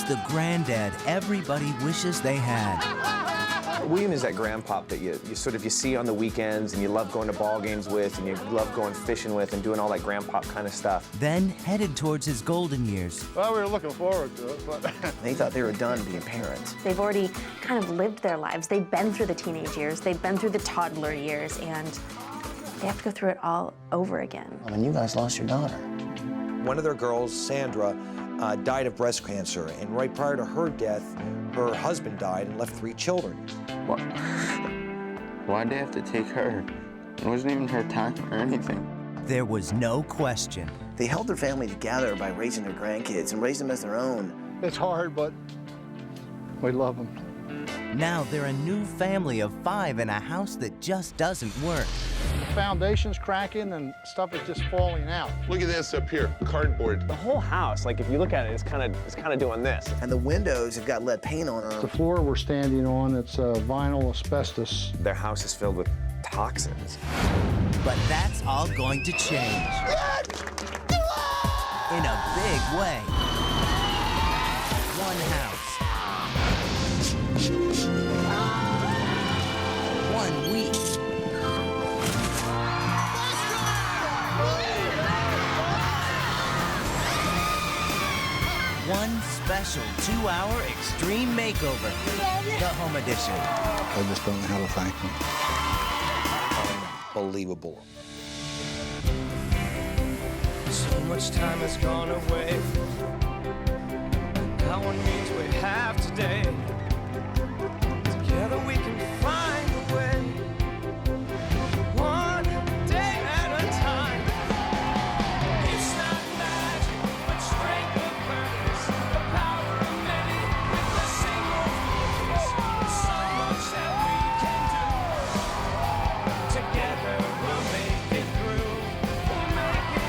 the granddad everybody wishes they had. William is that grandpop that you see on the weekends and you love going to ball games with and you love going fishing with and doing all that grandpop kind of stuff. Then headed towards his golden years. Well, we were looking forward to it, but... They thought they were done being parents. They've already kind of lived their lives. They've been through the teenage years. They've been through the toddler years, and they have to go through it all over again. I mean, you guys lost your daughter. One of their girls, Sandra, died of breast cancer, and right prior to her death, her husband died and left 3 children. What? Why'd they have to take her? It wasn't even her time or anything. There was no question. They held their family together by raising their grandkids and raised them as their own. It's hard, but we love them. Now they're a new family of 5 in a house that just doesn't work. The foundation's cracking and stuff is just falling out. Look at this up here, cardboard. The whole house, like if you look at it, it's kind of doing this. And the windows have got lead paint on them. The floor we're standing on, it's vinyl asbestos. Their house is filled with toxins. But that's all going to change. In a big way. One house. 1 week. One special 2-hour extreme makeover. The home edition. I just don't know how to thank them. Unbelievable. So much time has gone away. Now one means we have today. Together we can find a way. One day at a time. It's not magic, but strength of purpose. The power of many with a single focus. So much that we can do. Together we'll make it through. We'll make it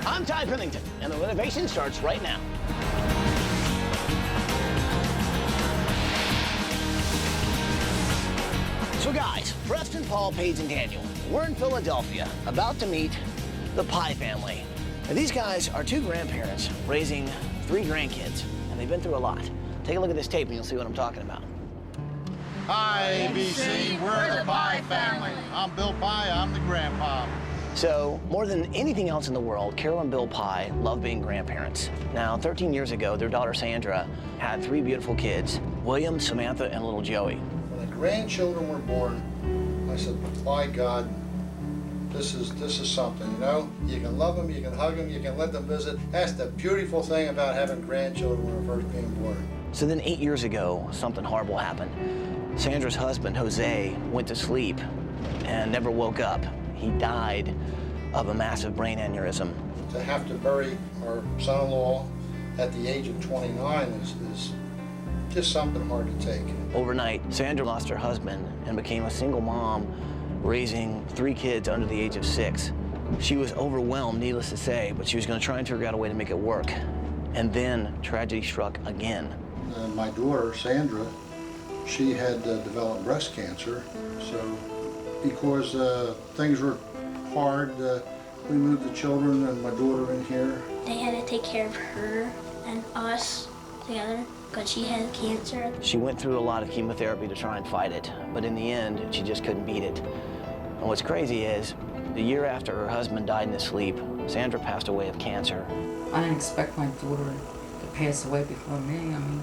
I'm Ty Pennington, and the renovation starts right now. So guys, Preston, Paul, Paige, and Daniel, we're in Philadelphia, about to meet the Pye family. Now, these guys are 2 grandparents raising 3 grandkids, and they've been through a lot. Take a look at this tape and you'll see what I'm talking about. Hi, ABC, we're the Pye family. I'm Bill Pye, I'm the grandpa. So, more than anything else in the world, Carole and Bill Pye love being grandparents. Now, 13 years ago, their daughter Sandra had 3 beautiful kids, William, Samantha, and little Joey. When the grandchildren were born, I said, my God, this is something, you know? You can love them, you can hug them, you can let them visit. That's the beautiful thing about having grandchildren when they're first being born. So then 8 years ago, something horrible happened. Sandra's husband, Jose, went to sleep and never woke up. He died of a massive brain aneurysm. To have to bury our son-in-law at the age of 29 is just something hard to take. Overnight, Sandra lost her husband and became a single mom, raising 3 kids under the age of 6. She was overwhelmed, needless to say, but she was going to try and figure out a way to make it work. And then tragedy struck again. My daughter, Sandra, she had developed breast cancer, so because things were hard, we moved the children and my daughter in here. They had to take care of her and us together because she had cancer. She went through a lot of chemotherapy to try and fight it, but in the end, she just couldn't beat it. And what's crazy is, the year after her husband died in his sleep, Sandra passed away of cancer. I didn't expect my daughter to pass away before me, I mean.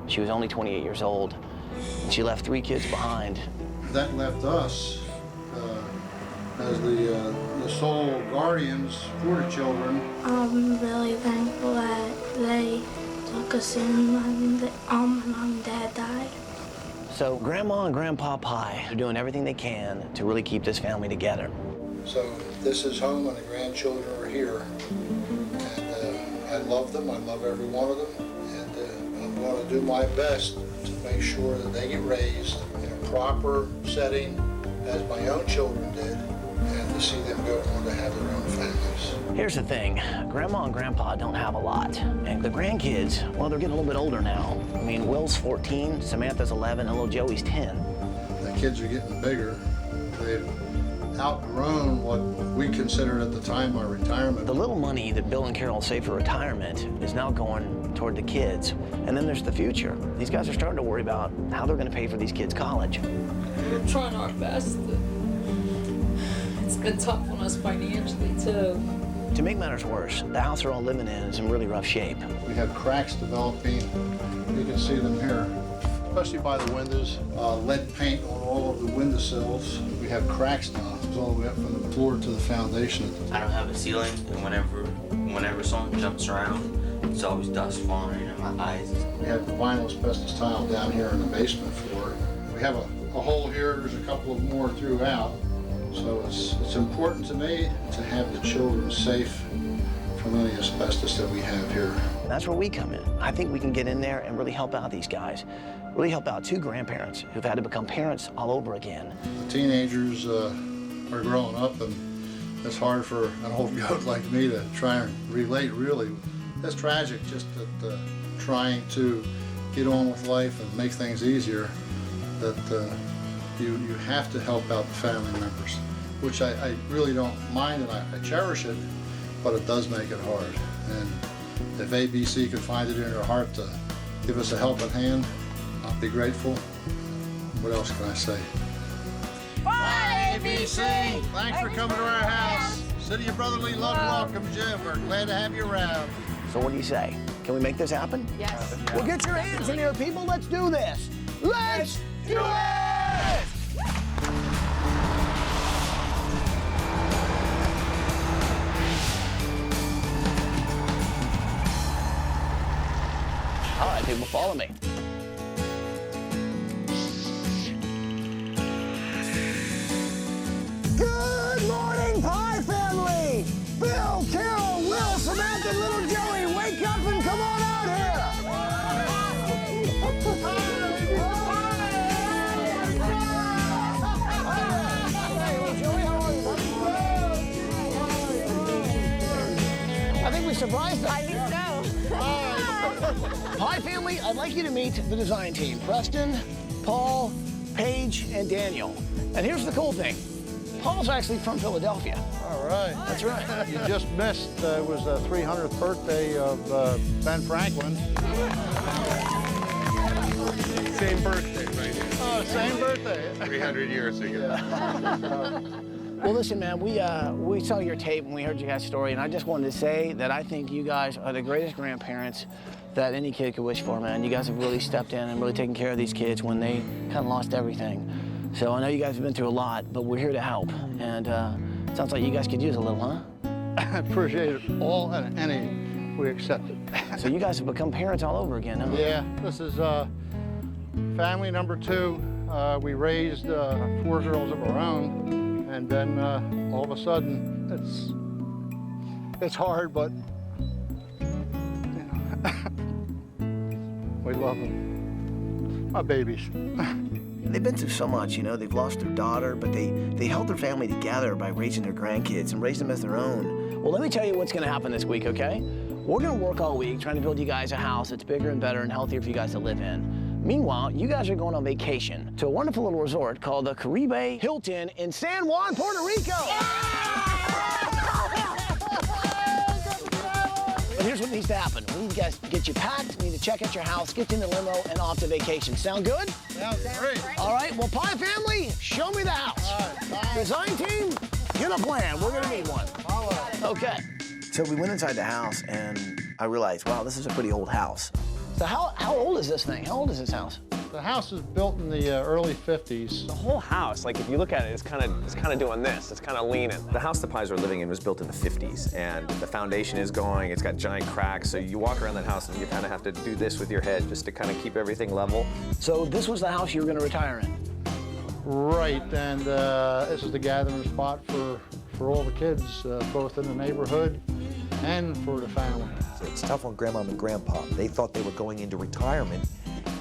She was only 28 years old, and she left 3 kids behind. That left us as the sole guardians for the children. I'm really thankful that they took us in when my mom and dad died. So Grandma and Grandpa Pye are doing everything they can to really keep this family together. So this is home and the grandchildren are here. And I love them, I love every one of them. And I'm going to do my best to make sure that they get raised in a proper setting as my own children did. and to see them go on to have their own families. Here's the thing, Grandma and Grandpa don't have a lot. And the grandkids, well, they're getting a little bit older now. I mean, Will's 14, Samantha's 11, and little Joey's 10. The kids are getting bigger. They've outgrown what we considered at the time our retirement. The little money that Bill and Carole save for retirement is now going toward the kids. And then there's the future. These guys are starting to worry about how they're going to pay for these kids' college. We're trying our best. It's been tough on us financially, too. To make matters worse, the house they're all living in is in really rough shape. We have cracks developing. You can see them here, especially by the windows. Lead paint on all of the windowsills. We have cracks now, all the way up from the floor to the foundation. I don't have a ceiling, and whenever someone jumps around, it's always dust falling in my eyes. We have vinyl asbestos tile down here in the basement floor. We have a hole here. There's a couple of more throughout. So it's important to me to have the children safe from any asbestos that we have here. That's where we come in. I think we can get in there and really help out these guys. Really help out two grandparents who've had to become parents all over again. The teenagers are growing up, and it's hard for an old goat like me to try and relate, really. It's tragic just that trying to get on with life and make things easier, that you have to help out the family members, which I really don't mind, and I cherish it, but it does make it hard. And if ABC could find it in their heart to give us a helping hand, I'll be grateful. What else can I say? Bye, ABC! Thanks for coming to our house. City of Brotherly Love welcomes you. We're glad to have you around. So what do you say? Can we make this happen? Yes. Well, get your hands in here, people. Let's do this. Let's do it! All right, people, follow me. Good morning, Pie family! Bill, Carole, Will, Samantha, and little Joey, wake up and come on out here! I think we surprised them. I think so. Pie family, I'd like you to meet the design team. Preston, Paul, Paige, and Daniel. And here's the cool thing. Paul's actually from Philadelphia. All right. That's right. You just missed, it was the 300th birthday of Ben Franklin. Same birthday, right? Oh, same birthday. 300 years ago. Well, listen, man, we saw your tape and we heard your guys' story, and I just wanted to say that I think you guys are the greatest grandparents that any kid could wish for, man. You guys have really stepped in and really taken care of these kids when they kind of lost everything. So I know you guys have been through a lot, but we're here to help. And it sounds like you guys could use a little, huh? I appreciate it all and any. We accept it. So you guys have become parents all over again, huh? Yeah, this is family number 2. We raised 4 girls of our own, and then all of a sudden, it's hard, but you know, we love them. My babies. They've been through so much, you know. They've lost their daughter, but they held their family together by raising their grandkids and raised them as their own. Well, let me tell you what's going to happen this week, okay? We're going to work all week trying to build you guys a house that's bigger and better and healthier for you guys to live in. Meanwhile, you guys are going on vacation to a wonderful little resort called the Caribe Hilton in San Juan, Puerto Rico. But here's what needs to happen. We need to guys get you packed, we need to check out your house, get you in the limo, and off to vacation. Sound good? Sounds great. All right, well, Pie family, show me the house. All right, Design team, get a plan. We're gonna need one. Okay. So we went inside the house, and I realized, wow, this is a pretty old house. So how old is this thing? How old is this house? The house was built in the early 50s. The whole house, like if you look at it, it's kind of doing this. It's kind of leaning. The house the Pies are living in was built in the 50s, and the foundation is going. It's got giant cracks, so you walk around that house and you kind of have to do this with your head just to kind of keep everything level. So this was the house you were going to retire in? Right, and this is the gathering spot for all the kids, both in the neighborhood and for the family. It's tough on Grandma and Grandpa. They thought they were going into retirement,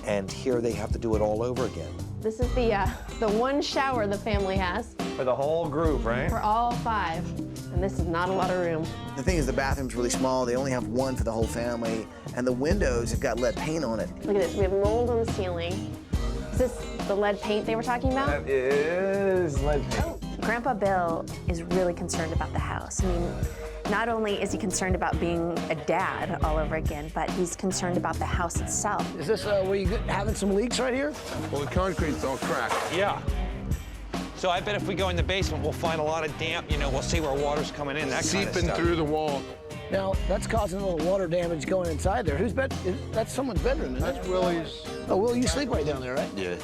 and here they have to do it all over again. This is the one shower the family has. For the whole group, right? For all 5. And this is not a lot of room. The thing is, the bathroom's really small. They only have one for the whole family. And the windows have got lead paint on it. Look at this, we have mold on the ceiling. Is this the lead paint they were talking about? That is lead paint. Oh, Grandpa Bill is really concerned about the house. I mean, not only is he concerned about being a dad all over again, but he's concerned about the house itself. Is this where you having some leaks right here? Well, the concrete's all cracked. Yeah. So I bet if we go in the basement, we'll find a lot of damp, you know, we'll see where water's coming in, that kind of Seeping stuff. through the wall. Now, that's causing a little water damage going inside there. Whose bed? That's someone's bedroom, isn't it? That's Willie's. Oh, Will, you sleep right down there, right? Yeah.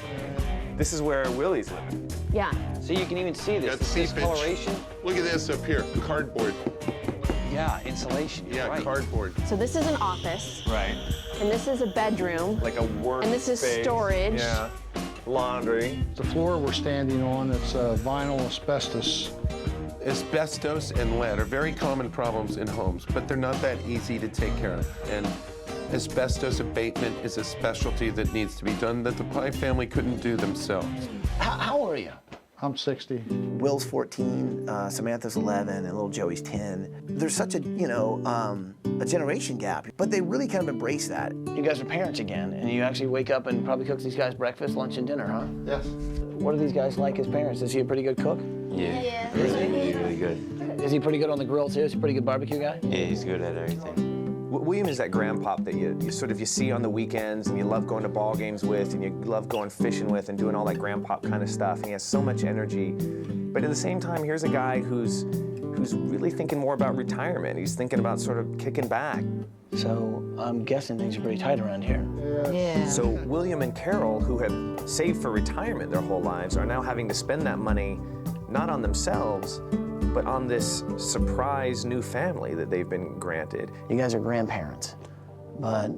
This is where Willie's living. Yeah. So you can even see this, Got this seepage. discoloration. Look at this up here, cardboard. Yeah, insulation, you're Yeah, right. cardboard. So this is an office. Right. And this is a bedroom. Like a work And this is space. storage. Yeah. Laundry. The floor we're standing on, it's vinyl asbestos. Asbestos and lead are very common problems in homes, but they're not that easy to take care of. And asbestos abatement is a specialty that needs to be done that the Pye family couldn't do themselves. How old are you? I'm 60. Will's 14, Samantha's 11, and little Joey's 10. There's such a, you know, a generation gap, but they really kind of embrace that. You guys are parents again, and you actually wake up and probably cook these guys breakfast, lunch, and dinner, huh? Yes. What are these guys like as parents? Is he a pretty good cook? Yeah. He's really good. Is he pretty good on the grill, too? Is he a pretty good barbecue guy? Yeah, he's good at everything. William is that grandpop that you sort of see on the weekends and you love going to ball games with and you love going fishing with and doing all that grandpop kind of stuff. And he has so much energy. But at the same time, here's a guy who's really thinking more about retirement. He's thinking about sort of kicking back. So I'm guessing things are pretty tight around here. Yeah. So William and Carole, who have saved for retirement their whole lives, are now having to spend that money not on themselves, but on this surprise new family that they've been granted. You guys are grandparents, but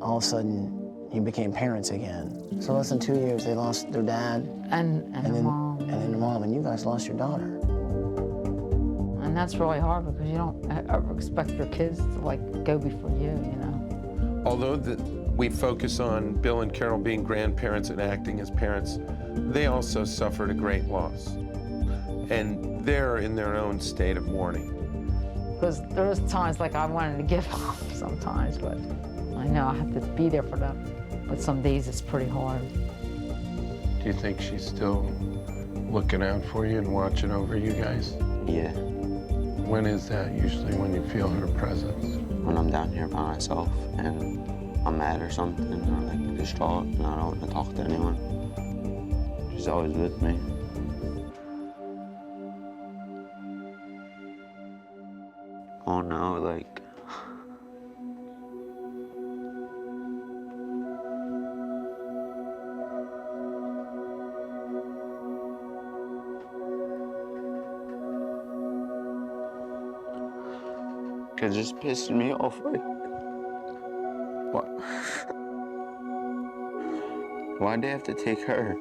all of a sudden you became parents again. So less than 2 years, they lost their dad and then mom. And then their mom, and you guys lost your daughter. And that's really hard because you don't ever expect your kids to like go before you know. Although we focus on Bill and Carole being grandparents and acting as parents, they also suffered a great loss. And they're in their own state of mourning. Because there was times like I wanted to give up sometimes, but I know I have to be there for them. But some days it's pretty hard. Do you think she's still looking out for you and watching over you guys? Yeah. When is that usually when you feel her presence? When I'm down here by myself and I'm mad or something, or like distraught and I don't want to talk to anyone. She's always with me. Oh no, like... It's just pissing me off, like... What? Why'd they have to take her?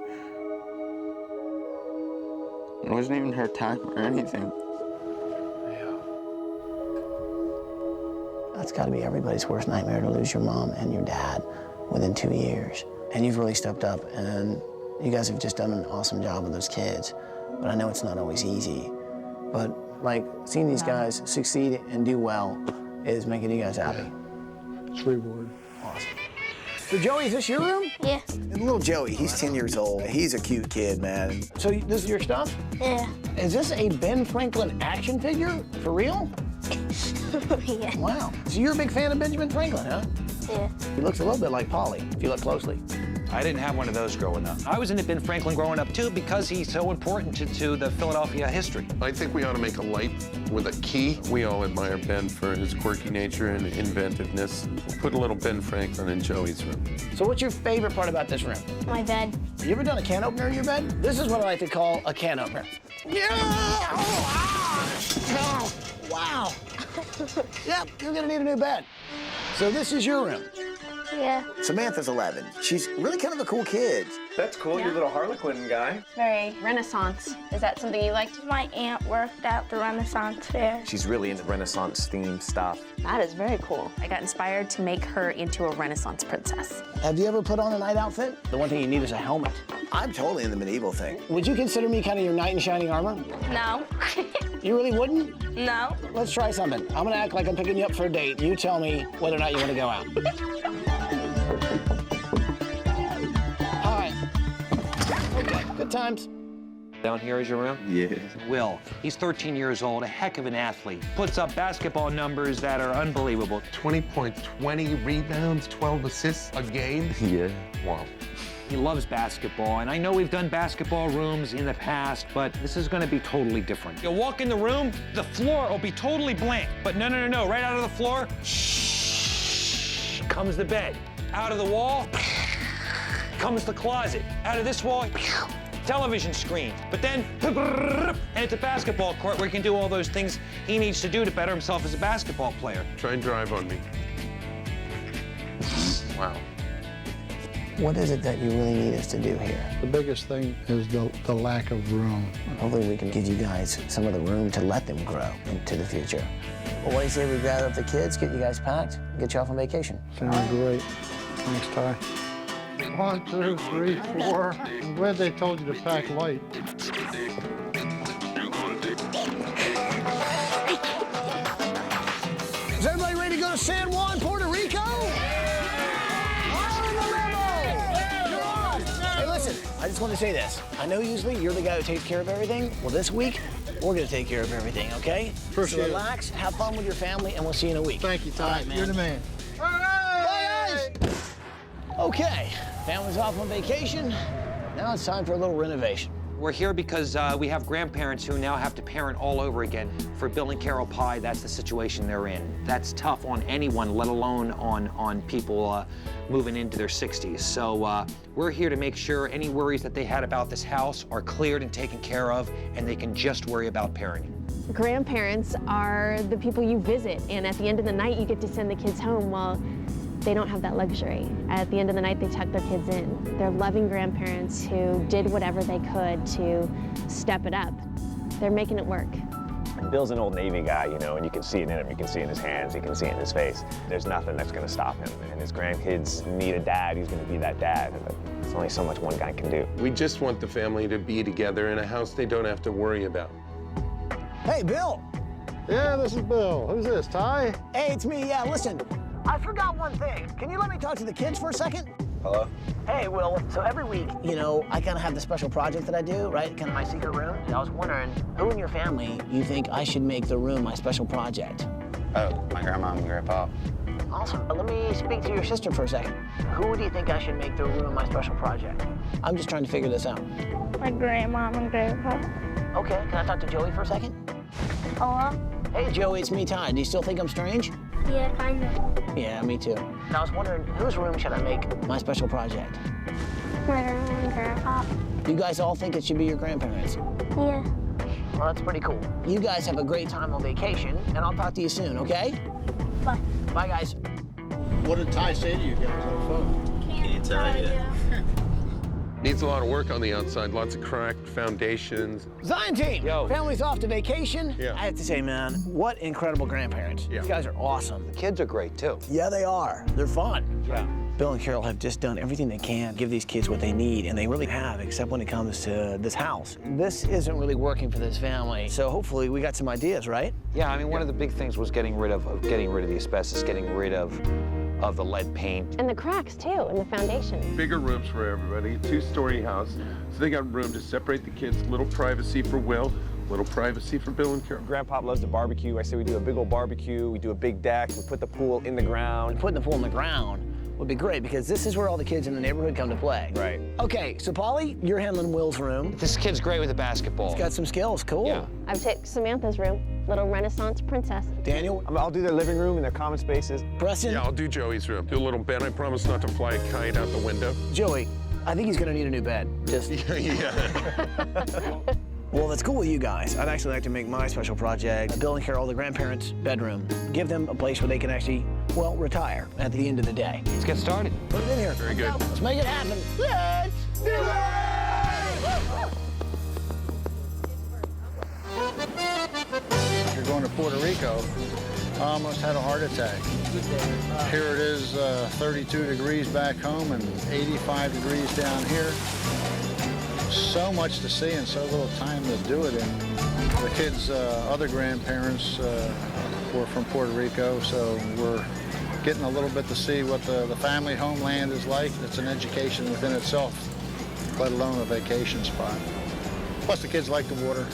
It wasn't even her time or anything. That's got to be everybody's worst nightmare, to lose your mom and your dad within 2 years. And you've really stepped up, and you guys have just done an awesome job with those kids. But I know it's not always easy. But, like, seeing these guys succeed and do well is making you guys happy. It's reward. Awesome. So, Joey, is this your room? Yeah. And little Joey, he's 10 years old. He's a cute kid, man. So, this is your stuff? Yeah. Is this a Ben Franklin action figure? For real? Yeah. Wow. So you're a big fan of Benjamin Franklin, huh? Yeah. He looks a little bit like Polly, if you look closely. I didn't have one of those growing up. I was into Ben Franklin growing up, too, because he's so important to the Philadelphia history. I think we ought to make a light with a key. We all admire Ben for his quirky nature and inventiveness. We'll put a little Ben Franklin in Joey's room. So what's your favorite part about this room? My bed. You ever done a can opener in your bed? This is what I like to call a can opener. Yeah! Oh, wow. Yep, you're gonna need a new bed. So this is your room. Yeah. Samantha's 11. She's really kind of a cool kid. That's cool, your little Harlequin guy. Very Renaissance. Is that something you liked? My aunt worked at the Renaissance fair. She's really into Renaissance-themed stuff. That is very cool. I got inspired to make her into a Renaissance princess. Have you ever put on a night outfit? The one thing you need is a helmet. I'm totally in the medieval thing. Would you consider me kind of your knight in shining armor? No. You really wouldn't? No. Let's try something. I'm gonna act like I'm picking you up for a date. You tell me whether or not you want to go out. All right. Okay, good times. Down here is your room? Yeah. Will. He's 13 years old, a heck of an athlete. Puts up basketball numbers that are unbelievable. 20 points, 20 rebounds, 12 assists a game. Yeah. Wow. He loves basketball, and I know we've done basketball rooms in the past, but this is gonna be totally different. You'll walk in the room, the floor will be totally blank, but no, right out of the floor, shh, comes the bed. Out of the wall, comes the closet. Out of this wall, television screen. But then, and it's a basketball court where he can do all those things he needs to do to better himself as a basketball player. Try and drive on me. Wow. What is it that you really need us to do here? The biggest thing is the lack of room. Hopefully we can give you guys some of the room to let them grow into the future. Well, what do you say we gather up the kids, get you guys packed, get you off on vacation? Sounds great. Thanks, Ty. 1, 2, 3, 4. I'm glad they told you to pack light. Is everybody ready to go to San Juan, Puerto Rico? Hey, listen, I just want to say this. I know usually you're the guy who takes care of everything. Well, this week, we're going to take care of everything, okay? Appreciate so it. relax, have fun with your family, and we'll see you in a week. Thank you, Ty. All right, man. You're the man. Bye, guys. Okay, family's off on vacation. Now it's time for a little renovation. We're here because we have grandparents who now have to parent all over again. For Bill and Carole Pye, that's the situation they're in. That's tough on anyone, let alone on people moving into their 60s. So we're here to make sure any worries that they had about this house are cleared and taken care of, and they can just worry about parenting. Grandparents are the people you visit, and at the end of the night, you get to send the kids home. Well, they don't have that luxury. At the end of the night, they tuck their kids in. They're loving grandparents who did whatever they could to step it up. They're making it work. Bill's an old Navy guy, you know, and you can see it in him. You can see it in his hands. You can see it in his face. There's nothing that's going to stop him. And his grandkids need a dad. He's going to be that dad. There's only so much one guy can do. We just want the family to be together in a house they don't have to worry about. Hey, Bill. Yeah, this is Bill. Who's this, Ty? Hey, it's me. Yeah, listen, I forgot one thing. Can you let me talk to the kids for a second? Hello? Hey, Will, so every week, you know, I kind of have the special project that I do, right? Kind of my secret room. And I was wondering, who in your family you think I should make the room my special project? Oh, my grandma and grandpa. Awesome. Let me speak to your sister for a second. Who do you think I should make the room my special project? I'm just trying to figure this out. My grandma and grandpa. Okay, can I talk to Joey for a second? Hello? Hey, Joey, it's me, Ty. Do you still think I'm strange? Yeah, kind of. Yeah, me too. And I was wondering, whose room should I make my special project? My grandma and grandpa. You guys all think it should be your grandparents? Yeah. Well, that's pretty cool. You guys have a great time on vacation, and I'll talk to you soon, okay? Bye. Bye, guys. What did Ty say to you guys on the phone? Can't tell you. Needs a lot of work on the outside, lots of cracked foundations. Zion team, Yo. family's off to vacation. Yeah. I have to say, man, what incredible grandparents. Yeah. These guys are awesome. The kids are great, too. Yeah, they are. They're fun. Yeah. Bill and Carole have just done everything they can, give these kids what they need, and they really have, except when it comes to this house. This isn't really working for this family. So hopefully we got some ideas, right? Yeah, I mean, one of the big things was getting rid of the asbestos, getting rid of the lead paint. And the cracks, too, in the foundation. Bigger rooms for everybody, a two-story house. So they got room to separate the kids, little privacy for Will, little privacy for Bill and Carole. Grandpa loves to barbecue. I say we do a big old barbecue. We do a big deck. We put the pool in the ground. Putting the pool in the ground would be great because this is where all the kids in the neighborhood come to play. Right. Okay, so Polly, you're handling Will's room. This kid's great with the basketball. He's got some skills, cool. Yeah. I've taken Samantha's room, little Renaissance princess. Daniel, I'll do their living room and their common spaces. Preston, Yeah, I'll do Joey's room. Do a little bed. I promise not to fly a kite out the window. Joey, I think he's gonna need a new bed. Just, Yeah. Well, that's cool with you guys. I'd actually like to make my special project Bill and Carole, the grandparents' bedroom. Give them a place where they can actually, well, retire at the end of the day. Let's get started. Put it in here. Very good. Let's make it happen. Let's do If you're going to Puerto Rico, I almost had a heart attack. Here it is, 32 degrees back home and 85 degrees down here. so much to see and so little time to do it in. The kids' other grandparents were from Puerto Rico, so we're getting a little bit to see what the family homeland is like. It's an education within itself, let alone a vacation spot. Plus the kids like the water.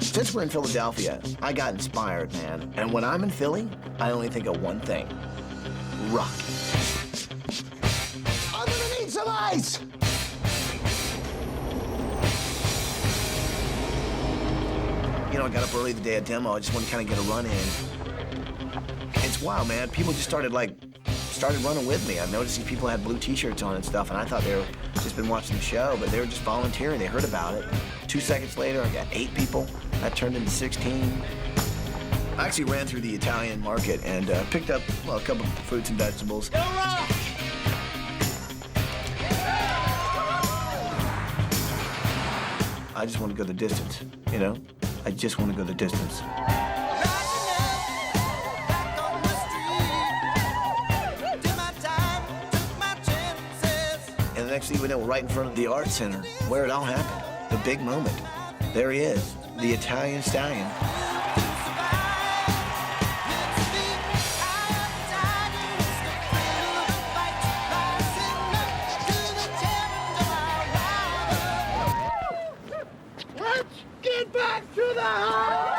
Since we're in Philadelphia, I got inspired, man. And when I'm in Philly, I only think of one thing: rock. I'm gonna need some ice! You know, I got up early the day of demo. I just wanted to kind of get a run in. It's wild, man. People just started running with me. I'm noticing people had blue T-shirts on and stuff, and I thought they were just been watching the show, but they were just volunteering. They heard about it. 2 seconds later, I got 8 people. That turned into 16. I actually ran through the Italian market and picked up, well, a couple of fruits and vegetables. I just want to go the distance, you know? I just want to go the distance. And the next thing we know, right in front of the Art Center, where it all happened, the big moment. There he is, the Italian Stallion. Let's get back to the house!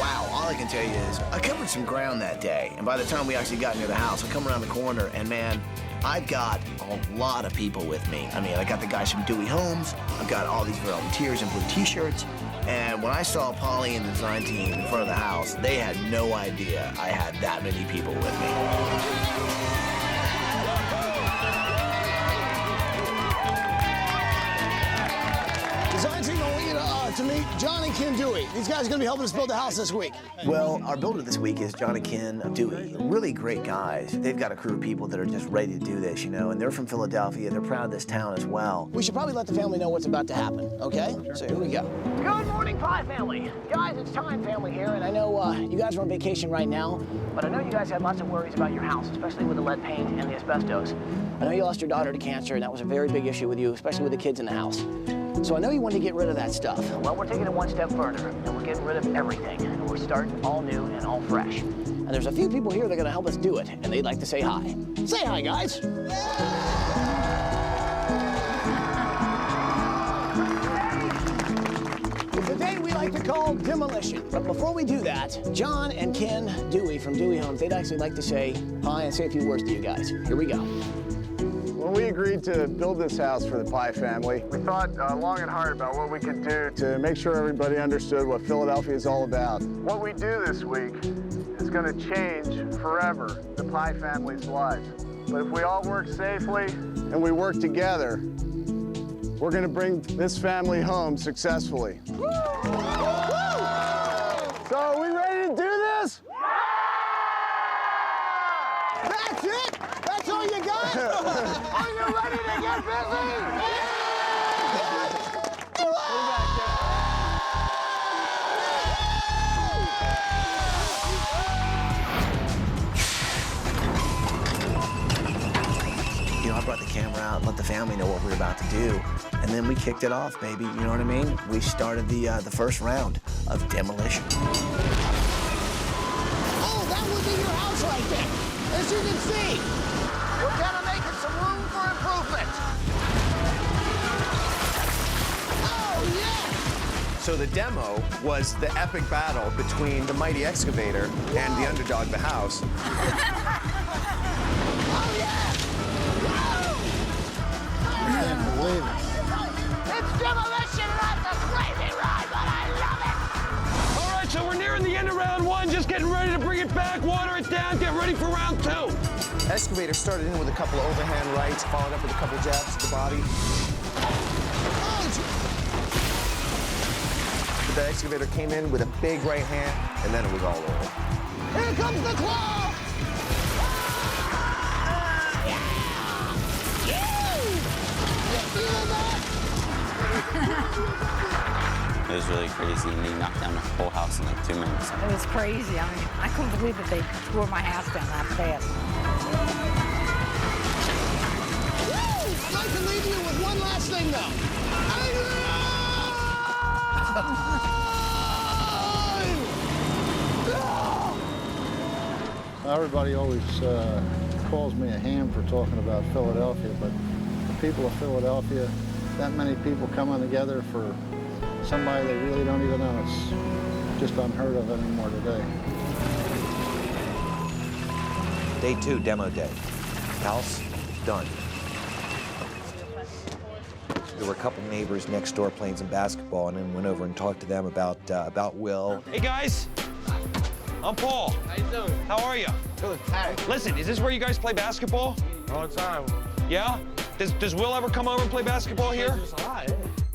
Wow, all I can tell you is I covered some ground that day, and by the time we actually got near the house, I come around the corner, and man, I've got a lot of people with me. I mean, I got the guys from Dewey Homes, I've got all these volunteers in blue T-shirts, and when I saw Polly and the design team in front of the house, they had no idea I had that many people with me. Design team, I want you to meet John and Ken Dewey. These guys are going to be helping us build the house this week. Well, our builder this week is John and Ken Dewey. Really great guys. They've got a crew of people that are just ready to do this, you know, and they're from Philadelphia. They're proud of this town as well. We should probably let the family know what's about to happen, okay? So here we go. Good morning, Pie family. Guys, it's Time family here, and I know you guys are on vacation right now, but I know you guys had lots of worries about your house, especially with the lead paint and the asbestos. I know you lost your daughter to cancer, and that was a very big issue with you, especially with the kids in the house. So I know you wanted to get rid of that stuff. Well, we're taking it one step further, and we're getting rid of everything. And we're starting all new and all fresh. And there's a few people here that are gonna help us do it, and they'd like to say hi. Say hi, guys. It's a day we like to call demolition. But before we do that, John and Ken Dewey from Dewey Homes, they'd actually like to say hi and say a few words to you guys. Here we go. When we agreed to build this house for the Pie family, we thought long and hard about what we could do to make sure everybody understood what Philadelphia is all about. What we do this week is going to change forever the Pie family's lives. But if we all work safely and we work together, we're going to bring this family home successfully. So are we ready to do this? That's it? That's all you got? Are you ready to get busy? You know, I brought the camera out and let the family know what we were about to do. And then we kicked it off, baby. You know what I mean? We started the first round of demolition. Oh, that would be your house right there. As you can see, we're kind of making some room for improvement. Oh, yeah! So the demo was the epic battle between the mighty excavator and the underdog, the house. Oh, yeah! I can't believe it. It's demolition, and that's a crazy ride, but I love it! All right, so we're nearing the end of round one, just getting ready to bring it back, water it down, get ready for round two. Excavator started in with a couple of overhand rights, followed up with a couple of jabs to the body. But the excavator came in with a big right hand, and then it was all over. Here comes the claw! It was really crazy, and he knocked down the whole house in like 2 minutes. It was crazy. I mean, I couldn't believe that they tore my house down that fast. I'd like to leave you with one last thing, though. Everybody always calls me a ham for talking about Philadelphia, but the people of Philadelphia, that many people coming together for somebody they really don't even know, it's just unheard of anymore today. Day 2, demo day. House, done. There were a couple neighbors next door playing some basketball, and then went over and talked to them about Will. Hey, guys. I'm Paul. How you doing? How are you? Good. Hi. Listen, is this where you guys play basketball? All the time. Yeah? Does Will ever come over and play basketball here?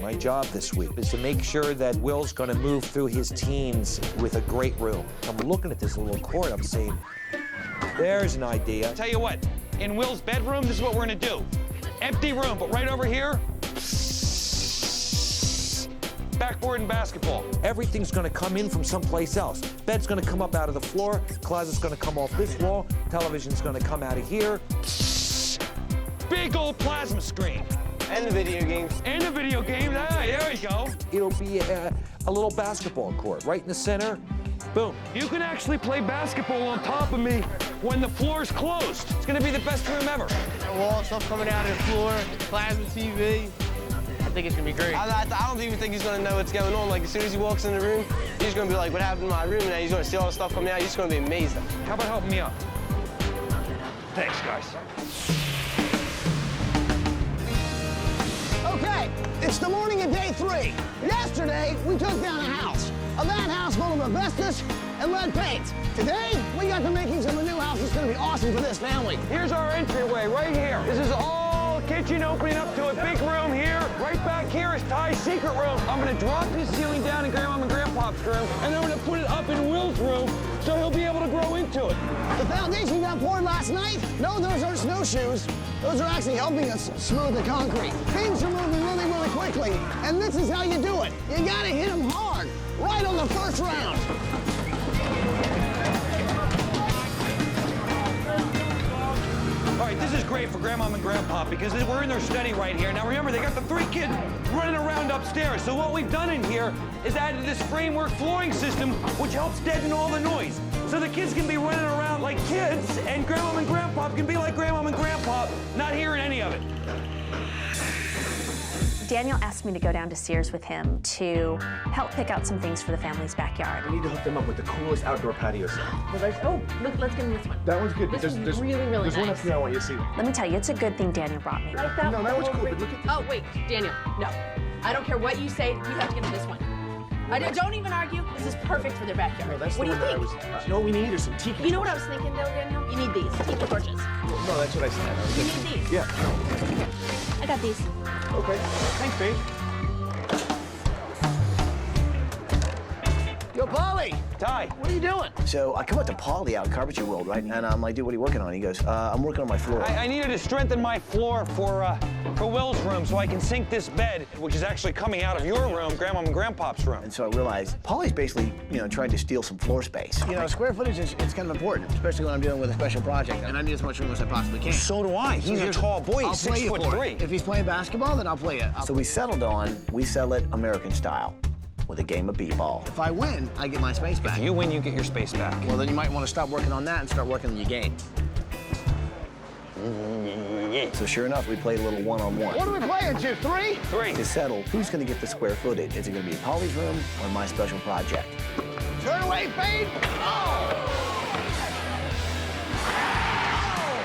My job this week is to make sure that Will's going to move through his teens with a great room. I'm looking at this little court, I'm saying, there's an idea. Tell you what, in Will's bedroom, this is what we're gonna do. Empty room, but right over here, backboard and basketball. Everything's gonna come in from someplace else. Bed's gonna come up out of the floor, closet's gonna come off this wall, television's gonna come out of here. Big old plasma screen. And the video games. And the video game, there we go. It'll be a little basketball court right in the center. Boom. You can actually play basketball on top of me when the floor's closed. It's gonna be the best room ever. Wall stuff coming out of the floor, plasma TV. I think it's gonna be great. I don't even think he's gonna know what's going on. Like, as soon as he walks in the room, he's gonna be like, what happened in my room? And then he's gonna see all the stuff coming out. He's just gonna be amazed. How about helping me out? Thanks, guys. Okay, it's the morning of day 3. Yesterday, we took down a house. A bad house full of asbestos and lead paint. Today, we got the makings of a new house that's gonna be awesome for this family. Here's our entryway right here. This is all kitchen opening up to a big room here. Right back here is Ty's secret room. I'm gonna drop his ceiling down in Grandma and Grandpa's room, and I'm gonna put it up in Will's room so he'll be able to grow into it. The foundation got poured last night. No, those aren't snowshoes. Those are actually helping us smooth the concrete. Things are moving really, really quickly, and this is how you do it. You gotta hit them hard, right on the first round. All right, this is great for Grandma and Grandpa because we're in their study right here. Now remember, they got the 3 kids running around upstairs. So what we've done in here is added this framework flooring system, which helps deaden all the noise. So the kids can be running around like kids, and Grandma and Grandpa can be like Grandma and Grandpa, not hearing any of it. Daniel asked me to go down to Sears with him to help pick out some things for the family's backyard. We need to hook them up with the coolest outdoor patio set. Oh, look, let's give him this one. That one's good. This one's really, really There's one up nice. here I want you to see. Let me tell you, it's a good thing Daniel brought me. Like that No, that one's whole cool, ring. but look at this. Oh, wait, Daniel, no. I don't care what you say, you have to get him this one. Don't even argue. This is perfect for their backyard. No, that's what the do you one think? that you know what we need are some tiki. You know what I was thinking, though, Daniel? You need these, tiki torches. No, that's what I said. You need these. Yeah. Here, I got these. Okay. Thanks, babe. Yo, Polly. Ty. What are you doing? So I come up to Polly out in Carpentry World, right? And I'm like, dude, what are you working on? He goes, I'm working on my floor. I needed to strengthen my floor for Will's room so I can sink this bed, which is actually coming out of your room, Grandma and Grandpa's room. And so I realized Polly's basically, trying to steal some floor space. Square footage is kind of important, especially when I'm dealing with a special project. And I need as much room as I possibly can. So do I. He's a tall boy. He's 6'3". If he's playing basketball, then I'll play it. So we settled on, we sell it American style, with a game of b-ball. If I win, I get my space back. If you win, you get your space back. Well, then you might want to stop working on that and start working on your game. So sure enough, we played a little one-on-one. What are we playing, 2, 3? 3. To settle, who's going to get the square footage? Is it going to be Polly's room or my special project? Turn away, fade! Oh!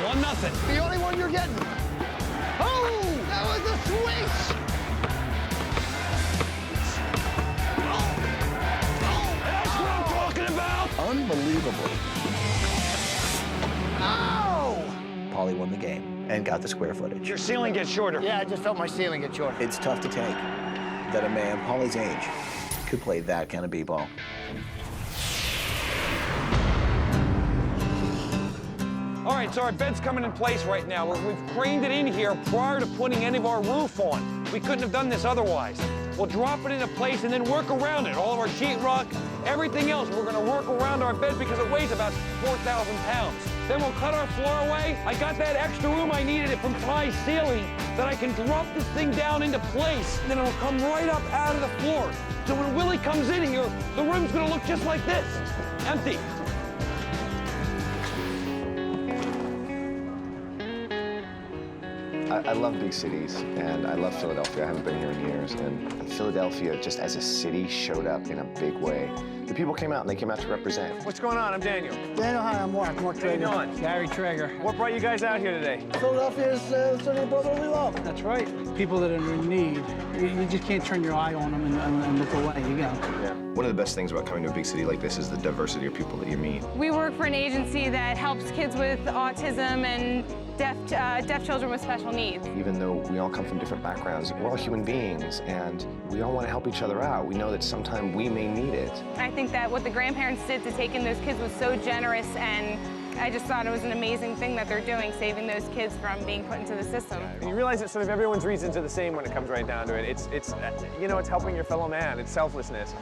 1-0. The only one you're getting. Oh! That was a switch! That's what I'm talking about. Unbelievably. Oh! Polly won the game and got the square footage. Your ceiling gets shorter. Yeah, I just felt my ceiling get shorter. It's tough to take that a man Polly's age could play that kind of b-ball. All right, so our bed's coming in place right now. We've craned it in here prior to putting any of our roof on. We couldn't have done this otherwise. We'll drop it into place and then work around it. All of our sheetrock, everything else, we're gonna work around our bed because it weighs about 4,000 pounds. Then we'll cut our floor away. I got that extra room I needed it from Ty's ceiling that I can drop this thing down into place. And then it'll come right up out of the floor. So when Willie comes in here, the room's gonna look just like this, empty. I love big cities, and I love Philadelphia. I haven't been here in years, and Philadelphia, just as a city, showed up in a big way. The people came out, and they came out to represent. What's going on? I'm Daniel. Daniel, hi, I'm Mark. Mark Traeger. How you doing? Gary Traeger. What brought you guys out here today? Philadelphia is the city of brotherly love. That's right. People that are in need, you just can't turn your eye on them and look away. You go. Yeah. One of the best things about coming to a big city like this is the diversity of people that you meet. We work for an agency that helps kids with autism and deaf children with special needs. Even though we all come from different backgrounds, we're all human beings, and we all want to help each other out. We know that sometime we may need it. I think that what the grandparents did to take in those kids was so generous, and I just thought it was an amazing thing that they're doing, saving those kids from being put into the system. And you realize that sort of everyone's reasons are the same when it comes right down to it. It's you know, it's helping your fellow man. It's selflessness.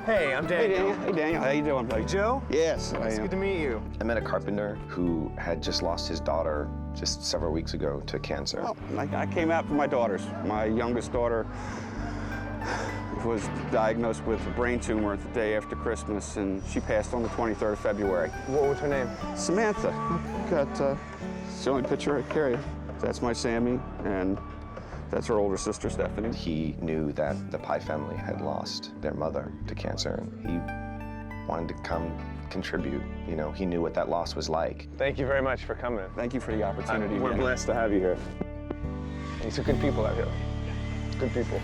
Hey, I'm Daniel. Hey, Daniel. How you doing, buddy? Joe? Yes, It's good to meet you. I met a carpenter who had just lost his daughter just several weeks ago to cancer. Well, I came out for my daughters. My youngest daughter was diagnosed with a brain tumor the day after Christmas, and she passed on the 23rd of February. What was her name? Samantha. Got the only picture I carry. That's my Sammy, and that's her older sister, Stephanie. He knew that the Pye family had lost their mother to cancer, and he wanted to come contribute. You know, he knew what that loss was like. Thank you very much for coming. Thank you for the opportunity. We're blessed to have you here. These are good people out here. Good people.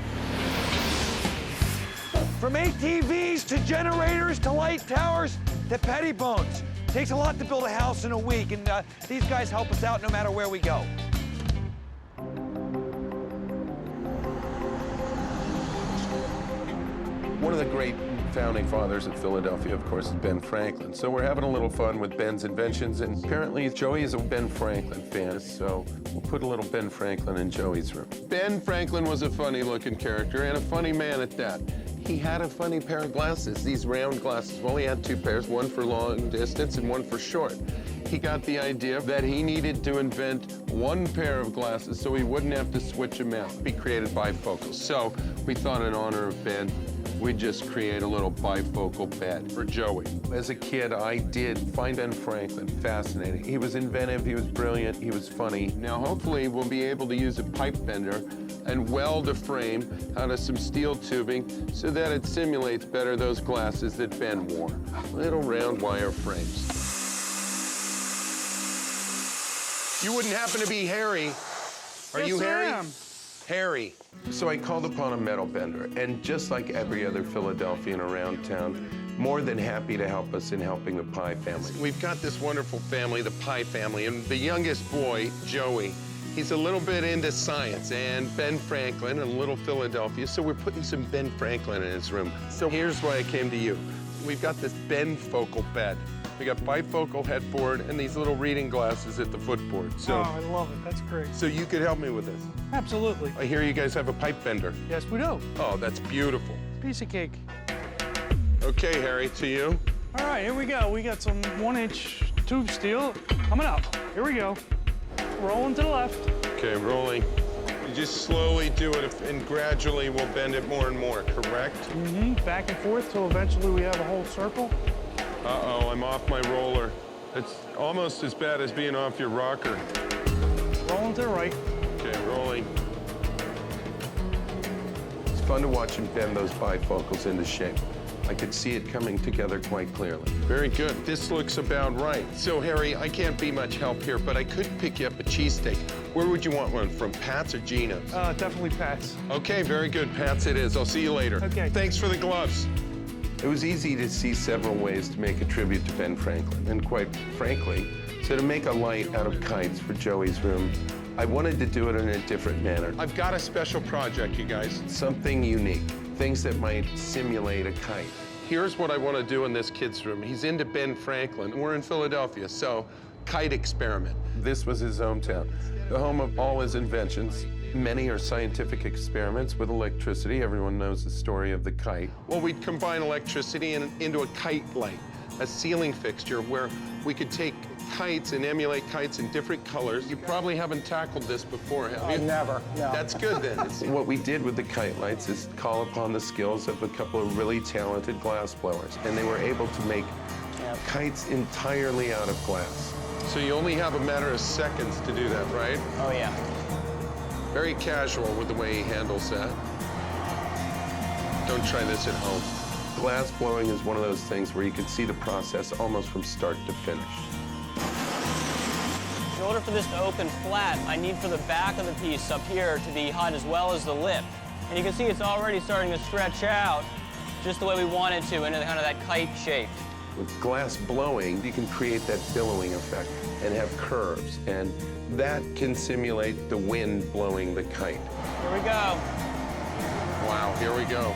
From ATVs to generators to light towers to petty bones. Takes a lot to build a house in a week, and these guys help us out no matter where we go. One of the great founding fathers of Philadelphia, of course, is Ben Franklin. So we're having a little fun with Ben's inventions, and apparently Joey is a Ben Franklin fan, so we'll put a little Ben Franklin in Joey's room. Ben Franklin was a funny-looking character, and a funny man at that. He had a funny pair of glasses, these round glasses. Well, he had two pairs, one for long distance and one for short. He got the idea that he needed to invent one pair of glasses so he wouldn't have to switch them out, be created bifocals. So we thought in honor of Ben, we'd just create a little bifocal bed for Joey. As a kid, I did find Ben Franklin fascinating. He was inventive, he was brilliant, he was funny. Now, hopefully, we'll be able to use a pipe bender and weld a frame out of some steel tubing so that it simulates better those glasses that Ben wore. Little round wire frames. You wouldn't happen to be Harry. Are you Harry? I am. Harry. So I called upon a metal bender, and just like every other Philadelphian around town, more than happy to help us in helping the Pye family. We've got this wonderful family, the Pye family, and the youngest boy, Joey, he's a little bit into science, and Ben Franklin and Little Philadelphia, so we're putting some Ben Franklin in his room. So here's why I came to you. We've got this Ben-focal bed. We got bifocal headboard and these little reading glasses at the footboard. So, I love it. That's great. so you could help me with this. Absolutely. I hear you guys have a pipe bender. Yes, we do. Oh, that's beautiful. Piece of cake. Okay, Harry, to you. All right, here we go. We got some 1-inch tube steel coming up. Here we go. Rolling to the left. Okay, rolling. You just slowly do it, and gradually we'll bend it more and more, correct? Mm-hmm. Back and forth till eventually we have a whole circle. Uh-oh, I'm off my roller. It's almost as bad as being off your rocker. Rolling to the right. Okay, rolling. It's fun to watch him bend those bifocals into shape. I could see it coming together quite clearly. Very good. This looks about right. So, Harry, I can't be much help here, but I could pick you up a cheesesteak. Where would you want one? From Pat's or Gino's? Definitely Pat's. Okay, very good. Pat's it is. I'll see you later. Okay. Thanks for the gloves. It was easy to see several ways to make a tribute to Ben Franklin, and quite frankly, so to make a light out of kites for Joey's room, I wanted to do it in a different manner. I've got a special project, you guys. Something unique, things that might simulate a kite. Here's what I want to do in this kid's room. He's into Ben Franklin. We're in Philadelphia, so kite experiment. This was his hometown, the home of all his inventions. Many are scientific experiments with electricity. Everyone knows the story of the kite. Well, we'd combine electricity into a kite light, a ceiling fixture where we could take kites and emulate kites in different colors. You probably haven't tackled this before, have you? Never, no. That's good then. What we did with the kite lights is call upon the skills of a couple of really talented glass blowers, and they were able to make kites entirely out of glass. So you only have a matter of seconds to do that, right? Oh, yeah. Very casual with the way he handles that. Don't try this at home. Glass blowing is one of those things where you can see the process almost from start to finish. In order for this to open flat, I need for the back of the piece up here to be hot as well as the lip. And you can see it's already starting to stretch out just the way we want it to, into kind of that kite shape. With glass blowing, you can create that billowing effect and have curves, and that can simulate the wind blowing the kite. Here we go. Wow, here we go.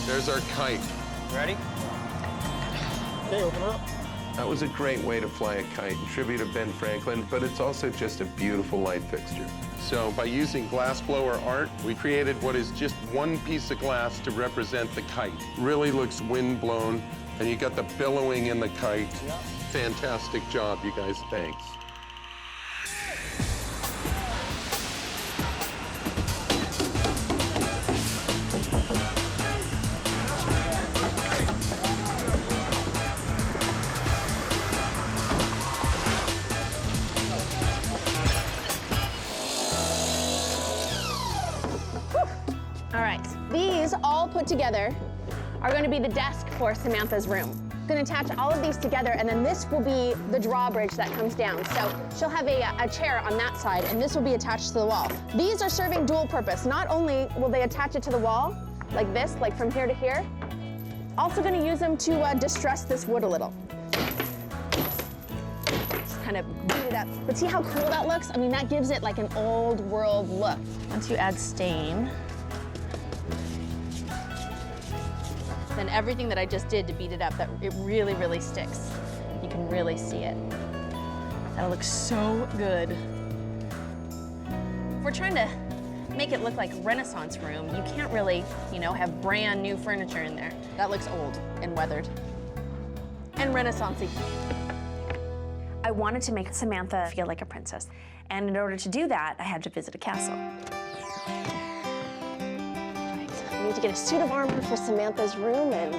There's our kite. Ready? Okay, open her up. That was a great way to fly a kite, in tribute to Ben Franklin, but it's also just a beautiful light fixture. So by using glass blower art, we created what is just one piece of glass to represent the kite. Really looks wind blown, and you got the billowing in the kite. Yep. Fantastic job, you guys, thanks. All right, these all put together are going to be the desk for Samantha's room. I'm going to attach all of these together, and then this will be the drawbridge that comes down. So she'll have a chair on that side, and this will be attached to the wall. These are serving dual purpose. Not only will they attach it to the wall, like this, like from here to here, also going to use them to distress this wood a little. Just kind of beat it up. But see how cool that looks? I mean, that gives it like an old world look. Once you add stain, then everything that I just did to beat it up, that it really, really sticks. You can really see it. That'll look so good. If we're trying to make it look like a Renaissance room, you can't really, you know, have brand new furniture in there. That looks old and weathered and Renaissance-y. I wanted to make Samantha feel like a princess. And in order to do that, I had to visit a castle. I need to get a suit of armor for Samantha's room, and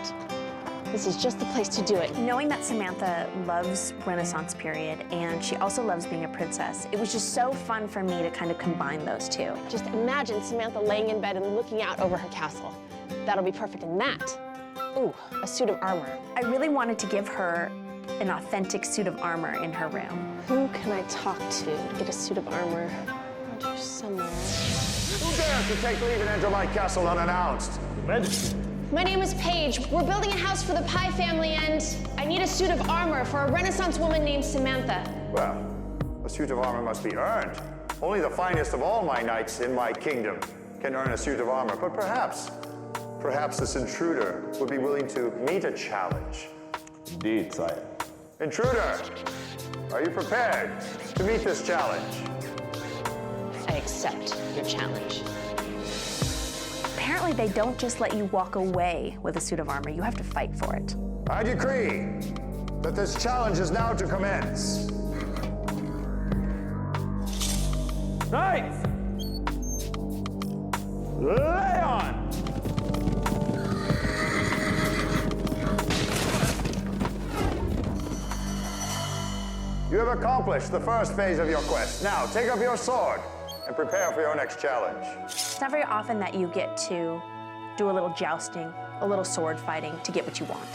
this is just the place to do it. Knowing that Samantha loves Renaissance period, and she also loves being a princess, it was just so fun for me to kind of combine those two. Just imagine Samantha laying in bed and looking out over her castle. That'll be perfect in that. Ooh, a suit of armor. I really wanted to give her an authentic suit of armor in her room. Who can I talk to get a suit of armor? Around here somewhere. Who dares to take leave and enter my castle unannounced? My name is Paige. We're building a house for the Pye family, and I need a suit of armor for a Renaissance woman named Samantha. Well, a suit of armor must be earned. Only the finest of all my knights in my kingdom can earn a suit of armor, but perhaps this intruder would be willing to meet a challenge. Indeed, sire. Intruder, are you prepared to meet this challenge? I accept your challenge. Apparently, they don't just let you walk away with a suit of armor. You have to fight for it. I decree that this challenge is now to commence. Knights! Lay on! You have accomplished the first phase of your quest. Now, take up your sword and prepare for your next challenge. It's not very often that you get to do a little jousting, a little sword fighting to get what you want.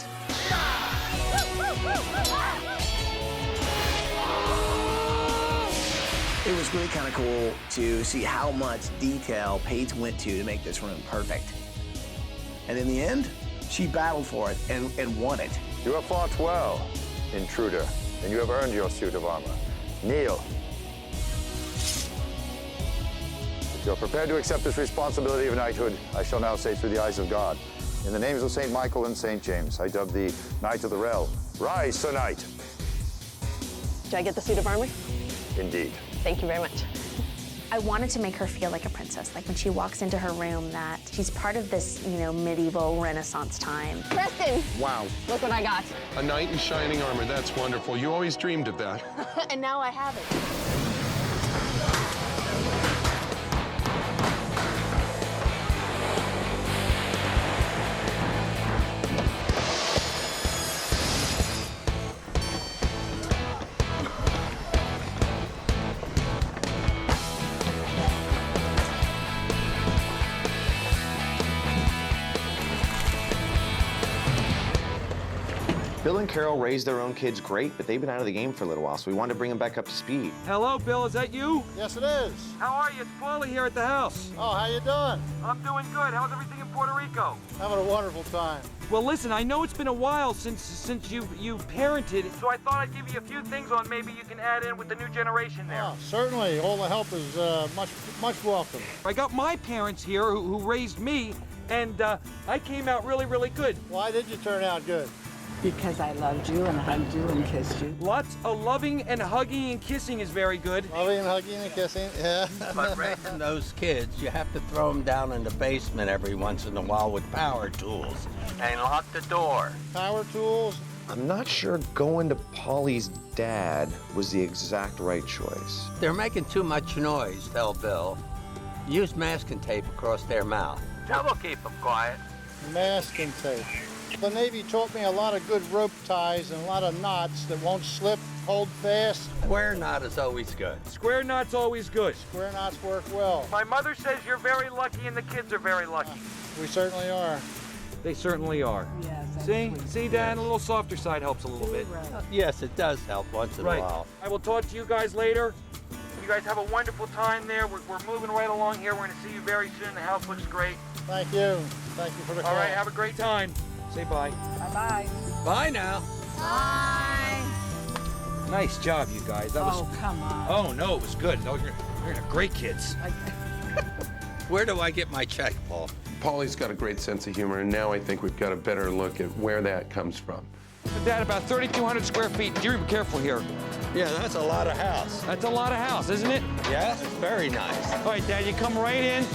It was really kind of cool to see how much detail Paige went to make this room perfect. And in the end, she battled for it and won it. You have fought well, intruder, and you have earned your suit of armor. Kneel. If you're prepared to accept this responsibility of knighthood, I shall now say through the eyes of God, in the names of St. Michael and St. James, I dub thee Knight of the Realm. Rise, Sir Knight. Do I get the suit of armor? Indeed. Thank you very much. I wanted to make her feel like a princess, like when she walks into her room that she's part of this, you know, medieval Renaissance time. Preston, Wow. look what I got. A knight in shining armor. That's wonderful. You always dreamed of that. And now I have it. Bill and Carole raised their own kids great, but they've been out of the game for a little while, so we wanted to bring them back up to speed. Hello, Bill, is that you? Yes, it is. How are you? It's Paulie here at the house. Oh, how you doing? I'm doing good. How's everything in Puerto Rico? Having a wonderful time. Well, listen, I know it's been a while since you parented, so I thought I'd give you a few things on maybe you can add in with the new generation there. Oh, certainly. All the help is much welcome. I got my parents here who raised me, and I came out really, really good. Why did you turn out good? Because I loved you and hugged you and kissed you. Lots of loving and hugging and kissing is very good. Loving and hugging and kissing, yeah. But raising those kids, you have to throw them down in the basement every once in a while with power tools and lock the door. Power tools? I'm not sure going to Paulie's dad was the exact right choice. They're making too much noise, tell Bill. Use masking tape across their mouth. That will keep them quiet. Masking tape. The Navy taught me a lot of good rope ties and a lot of knots that won't slip, hold fast. Square knot is always good. Square knot's always good. Square knots work well. My mother says you're very lucky and the kids are very lucky. We certainly are. They certainly are. Yes. See, Dan, a little softer side helps a little bit. Yes, it does help once in a while. I will talk to you guys later. You guys have a wonderful time there. We're moving right along here. We're going to see you very soon. The house looks great. Thank you. Thank you for the call. All right, have a great time. Say bye. Bye-bye. Bye now. Bye. Nice job, you guys. That was. Oh, come on. Oh no, it was good. No, you're great kids. Where do I get my check, Paul? Paulie's got a great sense of humor, and now I think we've got a better look at where that comes from. Dad, about 3,200 square feet. You're careful here. Yeah, that's a lot of house. That's a lot of house, isn't it? Yes, it's very nice. All right, Dad, you come right in.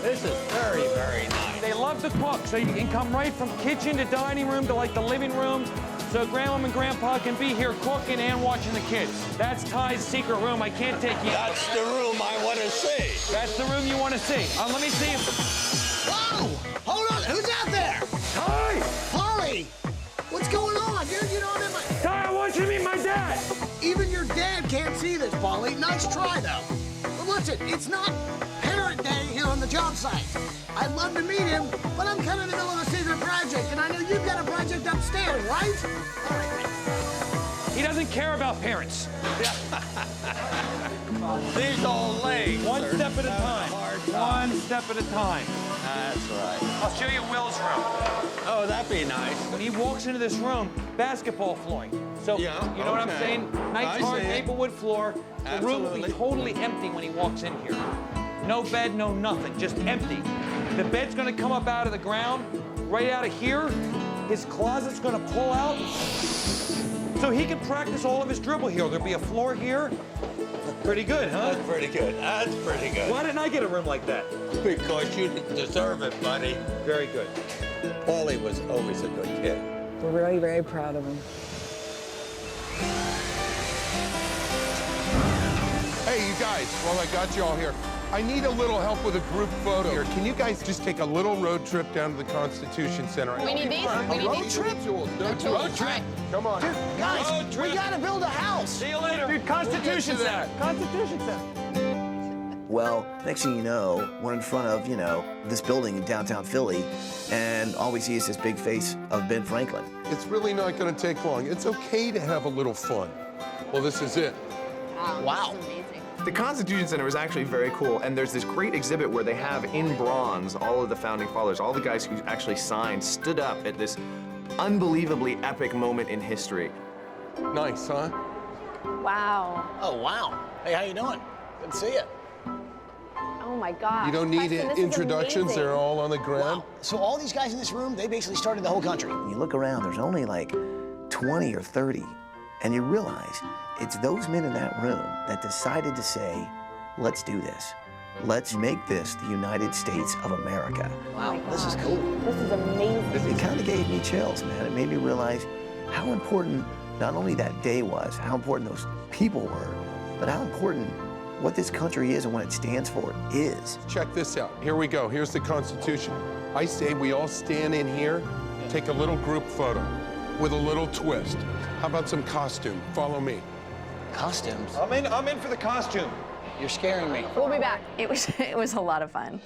This is very, very nice. They love to cook, so you can come right from kitchen to dining room to like the living room. So Grandma and Grandpa can be here cooking and watching the kids. That's Ty's secret room. I can't take you. That's the room I want to see. That's the room you want to see. Let me see him. Whoa! Hold on, who's out there? Ty! Polly! What's going on, dude? You know what I mean? Ty, I want you to meet my dad! Even your dad can't see this, Polly. Nice try, though. But listen, it's not parent day here on the job site. I'd love to meet him, but I'm kind of in the middle of a secret project, and I know you've got a project upstairs, right? All right. He doesn't care about parents. These old legs. One step at a time. One step at a time. That's right. I'll show you Will's room. Oh, that'd be nice. When he walks into this room, basketball flooring. So, Yeah, you know what I'm okay. saying? Nice I hard see it. maplewood floor. The room will be Absolutely. totally empty when he walks in here. No bed, no nothing, just empty. The bed's gonna come up out of the ground, right out of here. His closet's gonna pull out. So he can practice all of his dribble here. There'll be a floor here. Pretty good, huh? That's pretty good. That's pretty good. Why didn't I get a room like that? Because you deserve it, buddy. Very good. Paulie was always a good kid. We're very, very proud of him. Hey, you guys, while I got you all here, I need a little help with a group photo here. Can you guys just take a little road trip down to the Constitution Center? We need these? A We need road these? trip? No tools. Road trip. Come on. Dude, guys, we gotta build a house. See you later. Dude, Constitution We'll get to Center. Constitution Center. Well, next thing you know, we're in front of, this building in downtown Philly, and all we see is this big face of Ben Franklin. It's really not going to take long. It's okay to have a little fun. Well, this is it. Wow. This is amazing. The Constitution Center is actually very cool, and there's this great exhibit where they have in bronze all of the founding fathers, all the guys who actually signed, stood up at this unbelievably epic moment in history. Nice, huh? Wow. Oh, wow. Hey, how you doing? Good to see you. Oh my gosh. You don't need Preston, this is introductions. amazing. They're all on the ground. Wow. So all these guys in this room, they basically started the whole country. You look around, there's only like 20 or 30, and you realize it's those men in that room that decided to say, let's do this. Let's make this the United States of America. Wow, this is cool. This is amazing. It kind of gave me chills, man. It made me realize how important not only that day was, how important those people were, but how important what this country is and what it stands for is. Check this out. Here we go. Here's the Constitution. I say we all stand in here, take a little group photo with a little twist. How about some costume? Follow me. Costumes? I'm in for the costume. You're scaring me. We'll be back. It was a lot of fun.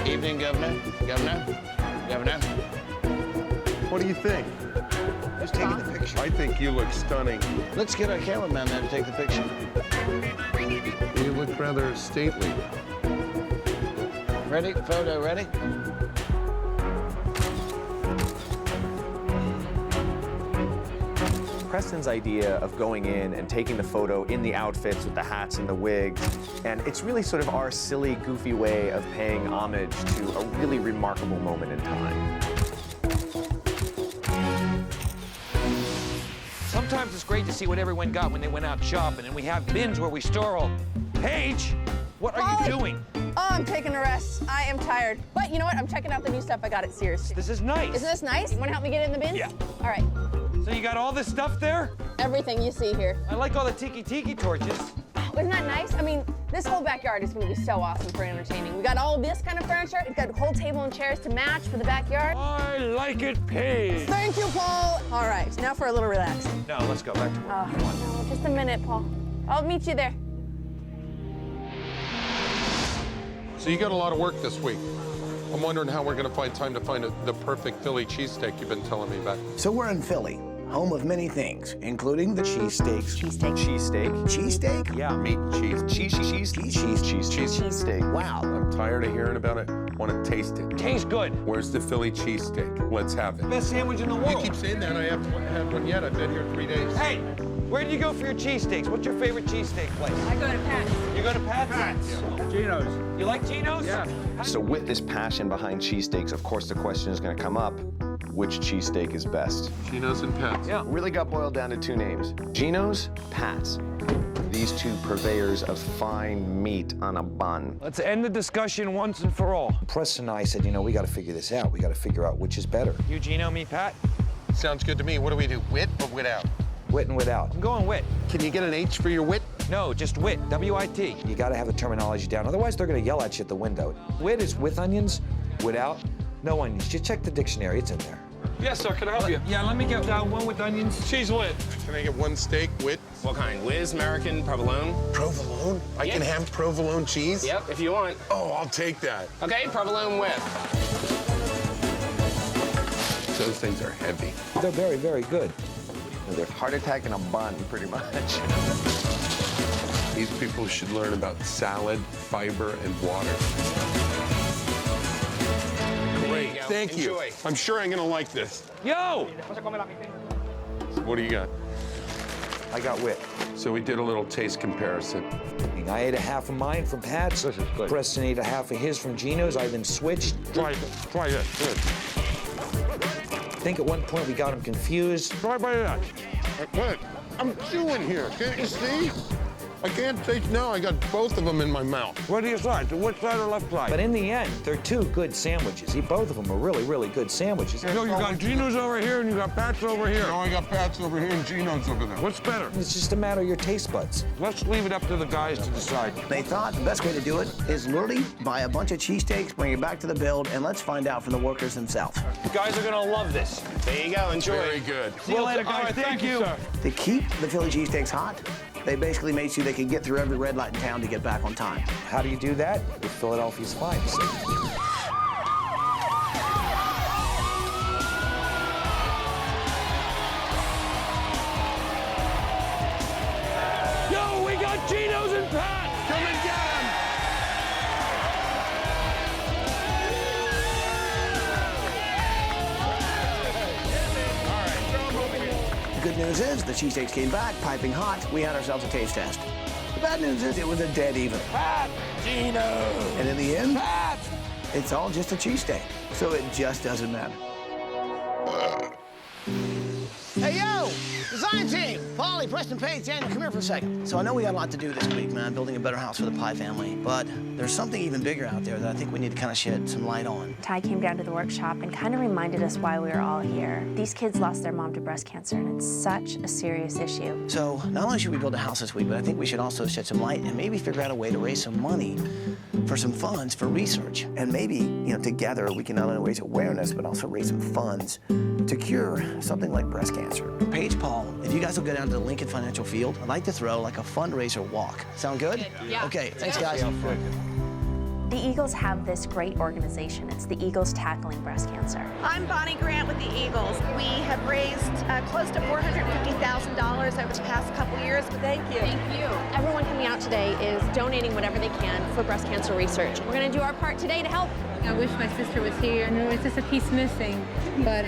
Evening, Governor. Governor. What do you think? Who's taking the picture? I think you look stunning. Let's get our cameraman there to take the picture. You look rather stately. Ready? Photo ready? Preston's idea of going in and taking the photo in the outfits with the hats and the wigs, and it's really sort of our silly, goofy way of paying homage to a really remarkable moment in time. Sometimes it's great to see what everyone got when they went out shopping, and we have bins where we store all. Paige, what are you doing? Oh, I'm taking a rest. I am tired. But you know what? I'm checking out the new stuff I got at Sears. This is nice. Isn't this nice? You want to help me get it in the bins? Yeah. All right. So you got all this stuff there? Everything you see here. I like all the tiki torches. Isn't that nice? I mean, this whole backyard is going to be so awesome for entertaining. We got all this kind of furniture. We've got a whole table and chairs to match for the backyard. I like it, Paige. Thank you, Paul. All right, now for a little relaxing. No, let's go back to work. Oh, no, just a minute, Paul. I'll meet you there. So you got a lot of work this week. I'm wondering how we're going to find time to find the perfect Philly cheesesteak you've been telling me about. So we're in Philly, home of many things, including the cheesesteaks. Cheesesteak. Cheesesteak? Yeah, meat, cheesesteak. Wow. I'm tired of hearing about it. Want to taste it. Tastes good. Where's the Philly cheesesteak? Let's have it. Best sandwich in the world. You keep saying that. I haven't had one yet. I've been here 3 days. Hey, where do you go for your cheesesteaks? What's your favorite cheesesteak place? I go to Pat's. You go to Pat's? Yeah. Geno's. You like Geno's? Yeah. So with this passion behind cheesesteaks, of course the question is going to come up, which cheesesteak is best? Geno's and Pat's. Yeah. Really got boiled down to two names. Geno's, Pat's. These two purveyors of fine meat on a bun. Let's end the discussion once and for all. Preston and I said, you know, we got to figure this out. We got to figure out which is better. You Geno, me Pat? Sounds good to me. What do we do, wit or without? Wit and without. I'm going wit. Can you get an H for your wit? No, just wit, W-I-T. You got to have the terminology down. Otherwise, they're going to yell at you at the window. Wit is with onions, without, no onions. Just check the dictionary. It's in there. Yes, sir. Can I help you? Yeah, let me get one with onions. Cheese wit. Can I get one steak, wit? What kind? Whiz, American, provolone? Provolone? I can have provolone cheese? Yep, if you want. Oh, I'll take that. Okay, provolone with. Those things are heavy. They're very, very good. They're heart attack in a bun, pretty much. These people should learn about salad, fiber, and water. Great, thank you. Enjoy. I'm sure I'm gonna like this. Yo! What do you got? I got wit. So we did a little taste comparison. I ate a half of mine from Pat's. This is good. Preston ate a half of his from Geno's. I then switched. Try this. Good. I think at one point we got him confused. Try that. What? I'm chewing here. Can't you see? I can't taste. No, I got both of them in my mouth. What do you decide? Which side or left side? But in the end, they're two good sandwiches. Both of them are really, really good sandwiches. No, you got Geno's over here and you got Pat's over here. No, I got Pat's over here and Geno's over there. What's better? It's just a matter of your taste buds. Let's leave it up to the guys to decide. They thought the best way to do it is literally buy a bunch of cheesesteaks, bring it back to the build, and let's find out from the workers themselves. You guys are gonna love this. There you go, enjoy. Very good. See you later, guys. Thank you. Sir. To keep the Philly cheesesteaks hot, they basically made sure they could get through every red light in town to get back on time. How do you do that? With Philadelphia's finest. Yo, we got Geno's and Pat. Come and get The good news is the cheesesteaks came back piping hot. We had ourselves a taste test. The bad news is it was a dead even. Pat, Gino. And in the end, it's all just a cheesesteak. So it just doesn't matter. Hey, yo! Design team! Polly, Preston, Paige, Daniel, come here for a second. So I know we got a lot to do this week, man, building a better house for the Pye family. But there's something even bigger out there that I think we need to kind of shed some light on. Ty came down to the workshop and kind of reminded us why we were all here. These kids lost their mom to breast cancer, and it's such a serious issue. So not only should we build a house this week, but I think we should also shed some light and maybe figure out a way to raise some money for some funds for research. And maybe, you know, together we can not only raise awareness, but also raise some funds to cure something like breast cancer. Paige, Paul, if you guys will go down to the Lincoln Financial Field, I'd like to throw like a fundraiser walk. Sound good? Yeah. Okay, thanks, guys. The Eagles have this great organization. It's the Eagles Tackling Breast Cancer. I'm Bonnie Grant with the Eagles. We have raised close to $450,000 over the past couple years. Thank you. Thank you. Everyone coming out today is donating whatever they can for breast cancer research. We're going to do our part today to help. I wish my sister was here. I know it's just a piece missing, but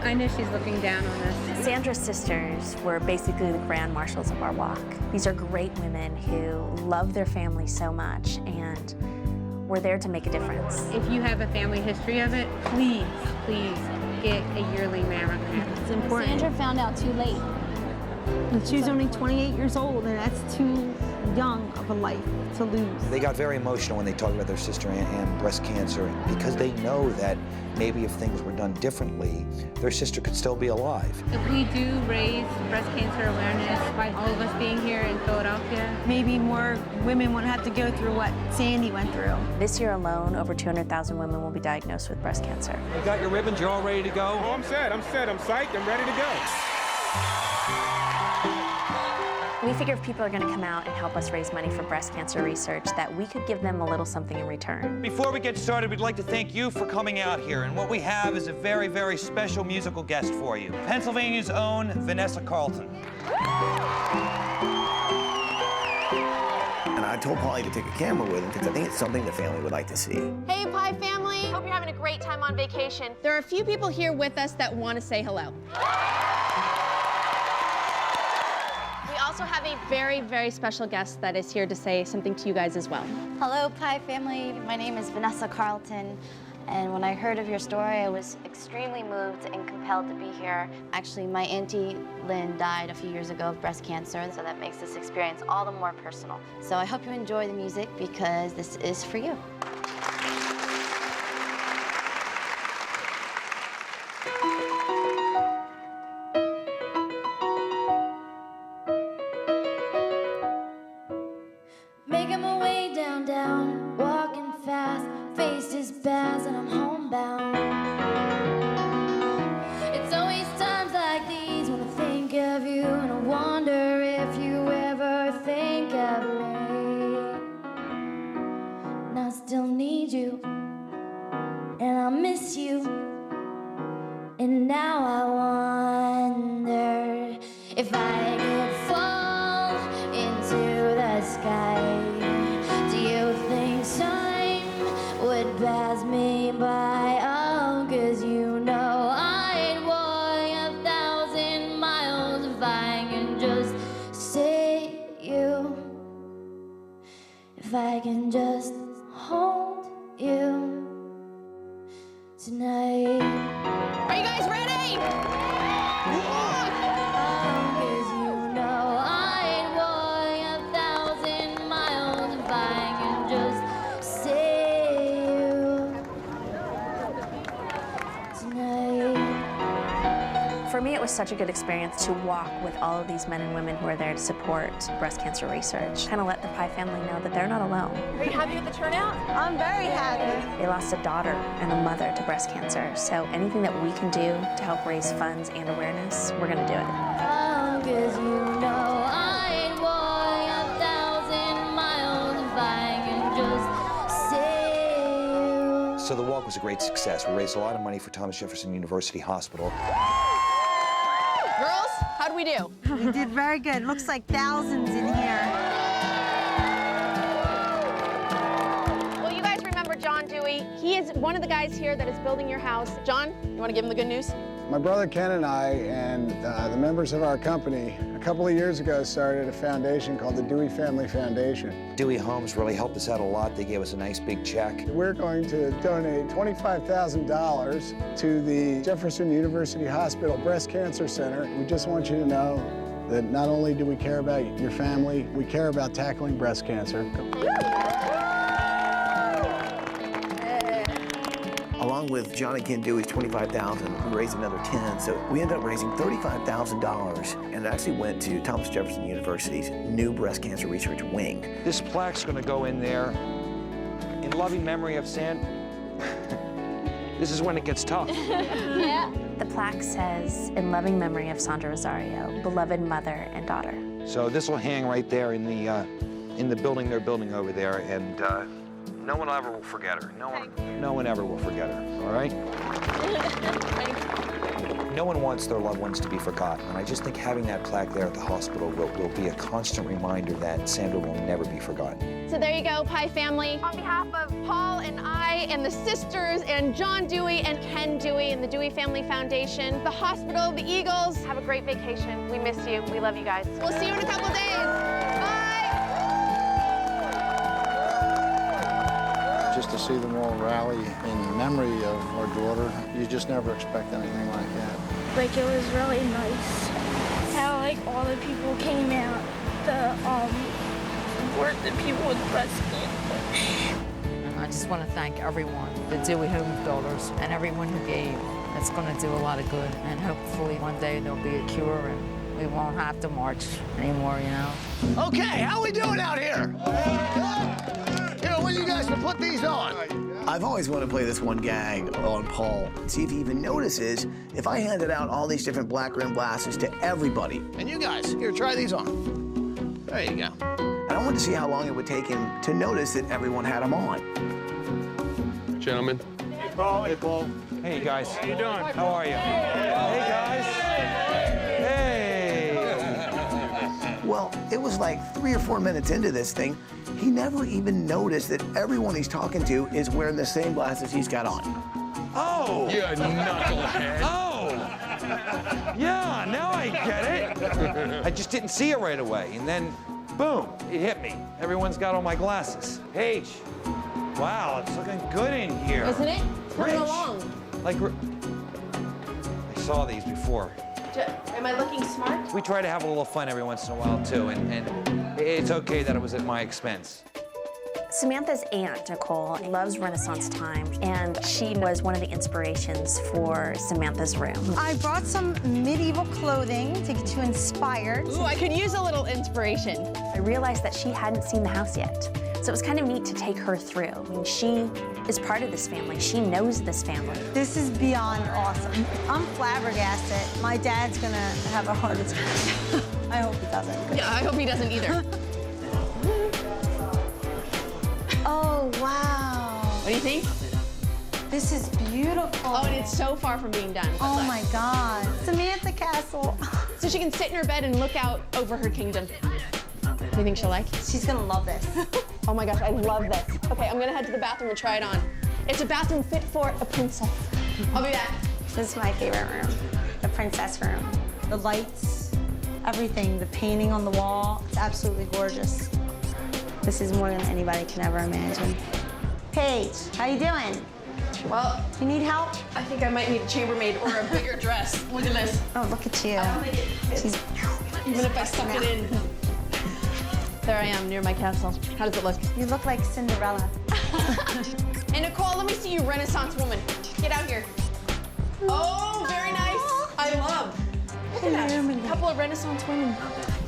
I know she's looking down on us. Sandra's sisters were basically the grand marshals of our walk. These are great women who love their family so much, and we're there to make a difference. If you have a family history of it, please, please get a yearly mammogram. It's important. Sandra found out too late. And she was only 28 years old, and that's too young of a life to lose. They got very emotional when they talked about their sister and breast cancer because they know that maybe if things were done differently, their sister could still be alive. If we do raise breast cancer awareness by all of us being here in Philadelphia, maybe more women won't have to go through what Sandy went through. This year alone, over 200,000 women will be diagnosed with breast cancer. You got your ribbons, you're all ready to go? Oh, I'm set, I'm psyched, I'm ready to go. We figure if people are going to come out and help us raise money for breast cancer research, that we could give them a little something in return. Before we get started, we'd like to thank you for coming out here. And what we have is a very, very special musical guest for you. Pennsylvania's own Vanessa Carlton. And I told Polly to take a camera with him because I think it's something the family would like to see. Hey, Pye family. Hope you're having a great time on vacation. There are a few people here with us that want to say hello. We also have a very, very special guest that is here to say something to you guys as well. Hello, Pye family. My name is Vanessa Carlton, and when I heard of your story, I was extremely moved and compelled to be here. Actually, my auntie Lynn died a few years ago of breast cancer, so that makes this experience all the more personal. So I hope you enjoy the music because this is for you. Making my way down, walking fast, face is bad and I'm homebound. It's always times like these when I think of you and I wonder if you ever think of me. And I still need you, and I miss you, and now I wonder if I could fall into the sky. Do you think time would pass me by? Oh, 'cause you know I'd walk 1,000 miles if I can just see you. If I can just hold you tonight. Are you guys ready? For me, it was such a good experience to walk with all of these men and women who are there to support breast cancer research. Kind of let the Pye family know that they're not alone. Are you happy with the turnout? I'm very happy. They lost a daughter and a mother to breast cancer, so anything that we can do to help raise funds and awareness, we're going to do it. Oh, 'cause you know I'd walk 1,000 miles if I can just see you. So the walk was a great success. We raised a lot of money for Thomas Jefferson University Hospital. Girls, how'd we do? We did very good. Looks like thousands in here. Well, you guys remember John Dewey. He is one of the guys here that is building your house. John, you want to give him the good news? My brother Ken and I and the members of our company a couple of years ago started a foundation called the Dewey Family Foundation. Dewey Homes really helped us out a lot. They gave us a nice big check. We're going to donate $25,000 to the Jefferson University Hospital Breast Cancer Center. We just want you to know that not only do we care about your family, we care about tackling breast cancer. Along with John and Ken Dewey's $25,000, we raised another 10, so we ended up raising $35,000, and it actually went to Thomas Jefferson University's new breast cancer research wing. This plaque's gonna go in there in loving memory of San. This is when it gets tough. Yeah. The plaque says, in loving memory of Sandra Rosario, beloved mother and daughter. So this will hang right there in the building they're building over there, and no one ever will forget her. No one ever will forget her, all right? No one wants their loved ones to be forgotten, and I just think having that plaque there at the hospital will be a constant reminder that Sandra will never be forgotten. So there you go, Pie family. On behalf of Paul and I and the sisters and John Dewey and Ken Dewey and the Dewey Family Foundation, the hospital, the Eagles, have a great vacation. We miss you. We love you guys. We'll see you in a couple days. Bye. Just to see them all rally in memory of our daughter, you just never expect anything like that. Like, it was really nice how, like, all the people came out, the people with breast cancer. I just want to thank everyone, the Dewey Home Builders, and everyone who gave. It's going to do a lot of good, and hopefully one day there'll be a cure and we won't have to march anymore, you know. Okay, how we doing out here? Here, when you guys can put these on? I've always wanted to play this one gag on Paul, see if he even notices if I handed out all these different black rim glasses to everybody. And you guys, here, try these on. There you go. And I wanted to see how long it would take him to notice that everyone had them on. Gentlemen. Hey, Paul. Hey, Paul. Hey, guys. How you doing? How are you? Hey, guys. Hey. Well, it was like 3 or 4 minutes into this thing, he never even noticed that everyone he's talking to is wearing the same glasses he's got on. Oh! You knucklehead. Oh! Yeah, now I get it. I just didn't see it right away, and then, boom, it hit me. Everyone's got all my glasses. Paige, wow, it's looking good in here. Isn't it? It's coming Rich. along. Like, I saw these before. Am I looking smart? We try to have a little fun every once in a while, too, and it's okay that it was at my expense. Samantha's aunt, Nicole, loves Renaissance time, and she was one of the inspirations for Samantha's room. I brought some medieval clothing to get you inspired. Ooh, I could use a little inspiration. I realized that she hadn't seen the house yet, so it was kind of neat to take her through. I mean, she is part of this family. She knows this family. This is beyond awesome. I'm flabbergasted. My dad's gonna have a heart attack. I hope he doesn't. Yeah, I hope he doesn't either. Oh, wow. What do you think? This is beautiful. Oh, and it's so far from being done. Oh my God. Samantha Castle. So she can sit in her bed and look out over her kingdom. Do you think she'll like? She's gonna love this. Oh my gosh, I love this. Okay, I'm gonna head to the bathroom and try it on. It's a bathroom fit for a princess. I'll be back. This is my favorite room, the princess room. The lights, everything, the painting on the wall, it's absolutely gorgeous. This is more than anybody can ever imagine. Paige, how you doing? Well, you need help? I think I might need a chambermaid or a bigger dress. Look at this. Oh, look at you. I don't think it fits. Even if I stuck it in. There I am near my castle. How does it look? You look like Cinderella. And Nicole, let me see you, Renaissance woman. Get out here. Oh, very nice. I love. Look at that. A couple of Renaissance women.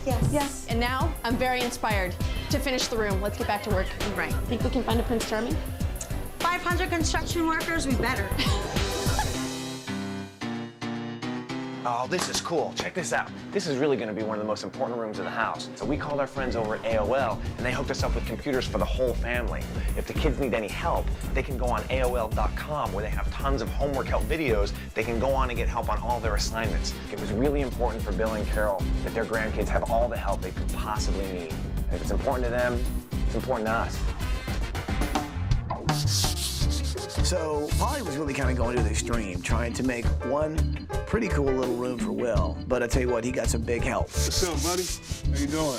Yes. Yes. And now I'm very inspired to finish the room. Let's get back to work. Right. Think we can find a Prince Charming? 500 construction workers, we better. Oh, this is cool. Check this out. This is really going to be one of the most important rooms of the house. So we called our friends over at AOL, and they hooked us up with computers for the whole family. If the kids need any help, they can go on AOL.com, where they have tons of homework help videos. They can go on and get help on all their assignments. It was really important for Bill and Carole that their grandkids have all the help they could possibly need. And if it's important to them, it's important to us. So Polly was really kind of going to the extreme, trying to make one pretty cool little room for Will, but I tell you what, he got some big help. What's up, buddy? How you doing?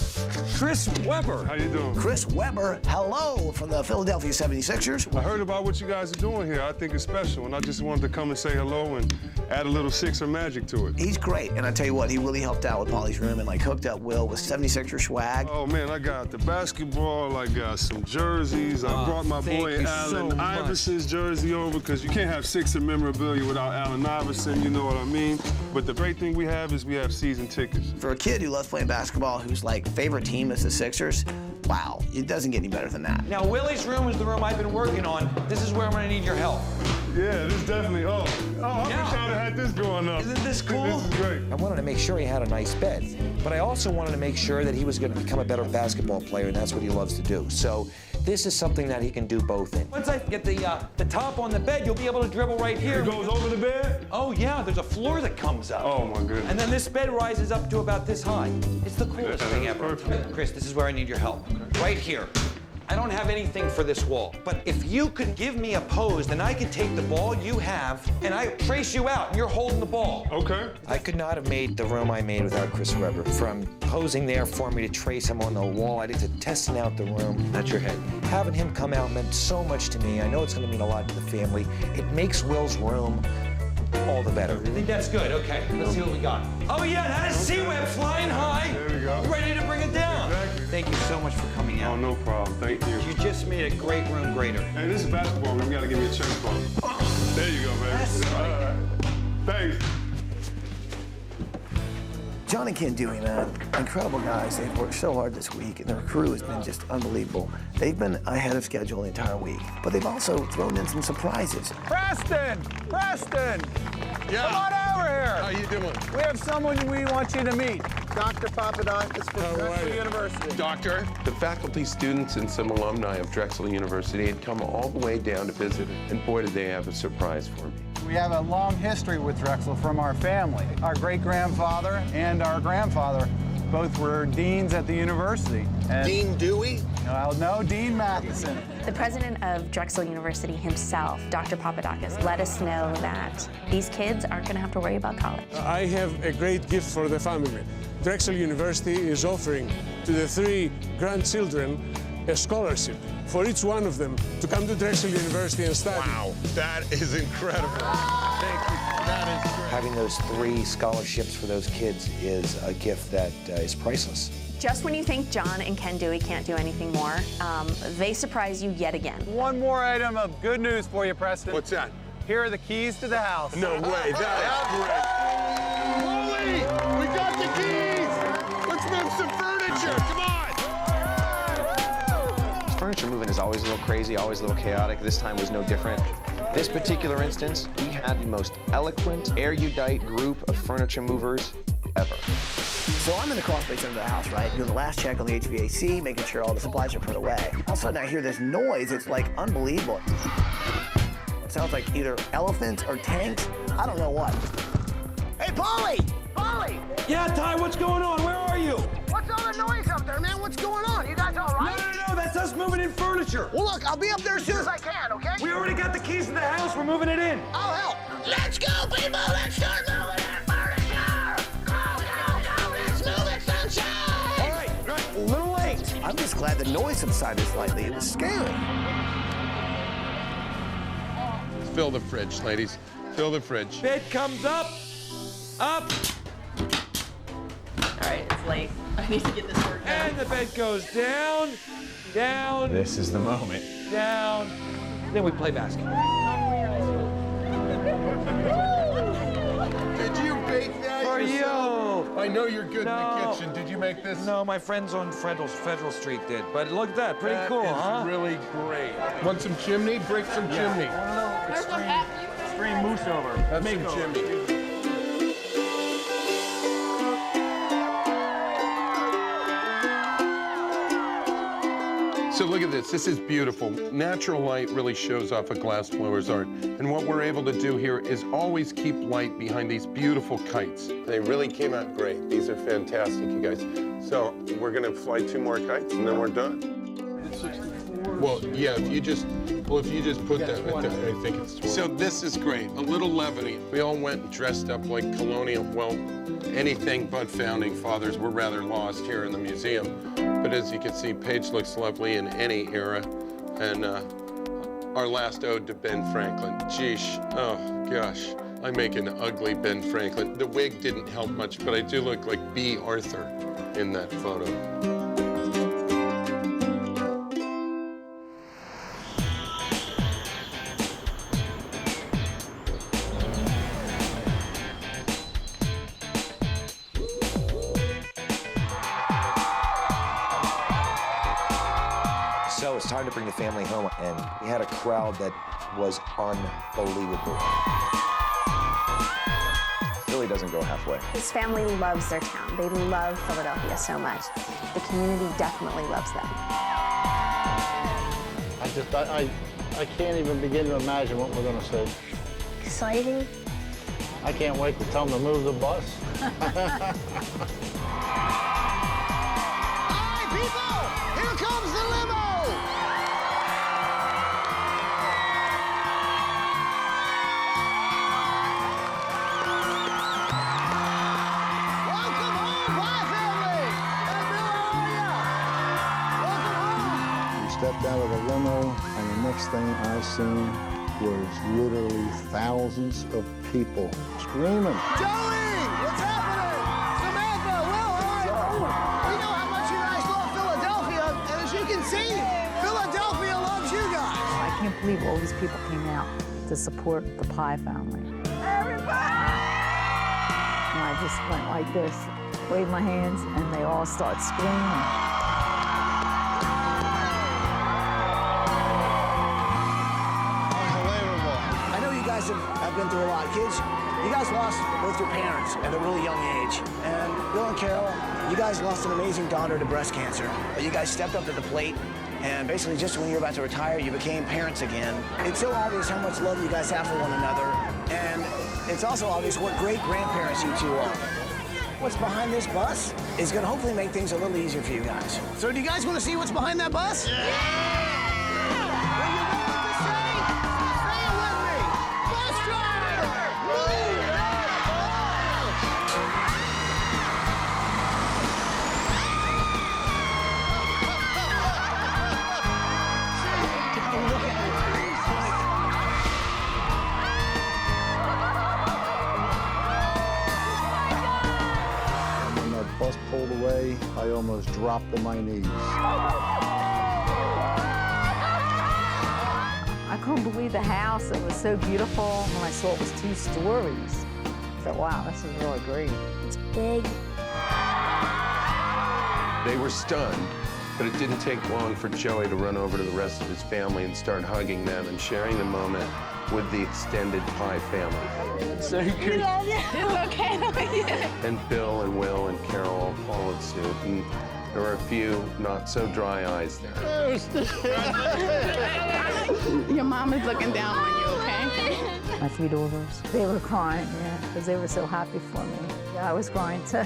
Chris Webber. How you doing? Chris Webber, hello, from the Philadelphia 76ers. I heard about what you guys are doing here. I think it's special, and I just wanted to come and say hello and add a little Sixer magic to it. He's great, and I tell you what, he really helped out with Polly's room and like hooked up Will with 76er swag. Oh man, I got the basketball, I got some jerseys. I brought my boy Allen Iverson's jersey over because you can't have Sixer memorabilia without Allen Iverson, you know what I mean? But the great thing we have is we have season tickets. For a kid who loves playing basketball, whose like favorite team is the Sixers, wow, it doesn't get any better than that. Now, Willie's room is the room I've been working on. This is where I'm gonna need your help. Yeah, this definitely, I wish I'd have had this going up. Isn't this cool? This is great. I wanted to make sure he had a nice bed, but I also wanted to make sure that he was going to become a better basketball player, and that's what he loves to do. So this is something that he can do both in. Once I get the top on the bed, you'll be able to dribble right here. It goes over the bed? Oh, yeah, there's a floor that comes up. Oh, my goodness. And then this bed rises up to about this high. It's the coolest thing ever. Perfect. Chris, this is where I need your help. Right here. I don't have anything for this wall, but if you could give me a pose, then I could take the ball you have and I trace you out and you're holding the ball. Okay. I could not have made the room I made without Chris Webber. From posing there for me to trace him on the wall, I did to testing out the room. That's your head. Having him come out meant so much to me. I know it's going to mean a lot to the family. It makes Will's room all the better. I think that's good. Okay, let's see what we got. Oh yeah, that is C-Web flying high. There we go. Ready to bring it down. Exactly. Thank you so much for coming out. Oh, no problem. Thank you. You just made a great room greater. Hey, this is basketball room. You gotta give me a chest bump. There you go, baby. That's All right. Thanks. John and Ken Dewey, man, incredible guys. They've worked so hard this week, and their crew has been just unbelievable. They've been ahead of schedule the entire week, but they've also thrown in some surprises. Preston! Preston! Yeah. Come on over here. How you doing? We have someone we want you to meet. Dr. Papadakis from Drexel University. Doctor? The faculty, students, and some alumni of Drexel University had come all the way down to visit, and boy, did they have a surprise for me. We have a long history with Drexel from our family. Our great-grandfather and our grandfather both were deans at the university. And Dean Dewey? No, Dean Matheson. The president of Drexel University himself, Dr. Papadakis, let us know that these kids aren't going to have to worry about college. I have a great gift for the family. Drexel University is offering to the 3 grandchildren a scholarship for each one of them to come to Drexel University and study. Wow, that is incredible. Thank you. That is great. Having those 3 scholarships for those kids is a gift that is priceless. Just when you think John and Ken Dewey can't do anything more, they surprise you yet again. One more item of good news for you, Preston. What's that? Here are the keys to the house. No way, that is great. Holy, we got the keys. Let's move some furniture, come on. Furniture moving is always a little crazy, always a little chaotic. This time was no different. This particular instance, we had the most eloquent, erudite group of furniture movers ever. So I'm in the crawl space under the house, right? Doing the last check on the HVAC, making sure all the supplies are put away. All of a sudden I hear this noise. It's like unbelievable. It sounds like either elephants or tanks. I don't know what. Hey, Polly! Polly! Yeah, Ty, what's going on? Where are you? What's all the noise up there, man? What's going on? You guys all right? No, that's us moving in furniture. Well, look, I'll be up there as soon as I can, okay? We already got the keys to the house. We're moving it in. I'll help. Let's go, people! Let's start moving in furniture! Go, go, go! Let's move it, sunshine! All right, a little late. I'm just glad the noise subsided slightly. It was scary. Fill the fridge, ladies. Fill the fridge. Bed comes up. Up. All right, it's late. I need to get this work done. And the bed goes down, down. This is the moment. Down. Then we play basketball. Did you bake that For yourself? you. I know you're good in the kitchen. Did you make this? No, my friends on Federal Street did. But look at that, pretty cool, huh? Really great. Want some chimney? Break some chimney. Extreme moose over. Have some chimney. So look at this. This is beautiful. Natural light really shows off a glass blower's art. And what we're able to do here is always keep light behind these beautiful kites. They really came out great. These are fantastic, you guys. So we're gonna fly 2 more kites and then we're done. Well, yeah, if you just Well, if you just put that right there, I think it's 20. So this is great. A little levity. We all went and dressed up like colonial, well, anything but founding fathers. We're rather lost here in the museum. But as you can see, Paige looks lovely in any era. And our last ode to Ben Franklin. Geesh, oh gosh. I make an ugly Ben Franklin. The wig didn't help much, but I do look like B. Arthur in that photo. So it's time to bring the family home, and we had a crowd that was unbelievable. Philly doesn't go halfway. His family loves their town. They love Philadelphia so much. The community definitely loves them. I can't even begin to imagine what we're going to see. Exciting. I can't wait to tell them to move the bus. Here comes the limo! Welcome home, Pie Family! Hey, Bill, how are ya? Welcome home! We stepped out of the limo, and the next thing I seen was literally thousands of people screaming. Joey! What's happening? Samantha, Will, how are you? We know how much you guys love Philadelphia, and as you can see, Philadelphia loves you guys. I can't believe all these people came out to support the Pie family. Everybody! And I just went like this, waved my hands, and they all start screaming. I know you guys have been through a lot. Kids, you guys lost both your parents at a really young age. And Bill and Carole, you guys lost an amazing daughter to breast cancer. But you guys stepped up to the plate, and basically just when you were about to retire, you became parents again. It's so obvious how much love you guys have for one another. And it's also obvious what great grandparents you two are. What's behind this bus is going to hopefully make things a little easier for you guys. So do you guys want to see what's behind that bus? Yeah! Bus pulled away, I almost dropped to my knees. I couldn't believe the house. It was so beautiful. When I saw it was 2 stories, I thought, wow, this is really great. It's big. They were stunned, but it didn't take long for Joey to run over to the rest of his family and start hugging them and sharing the moment with the extended Pie family. So We love you. It's okay. And Bill and Will and Carole followed suit, and there were a few not so dry eyes there. Your mom is looking down on you, okay? My 3 daughters, they were crying, yeah, because they were so happy for me. Yeah, I was crying too.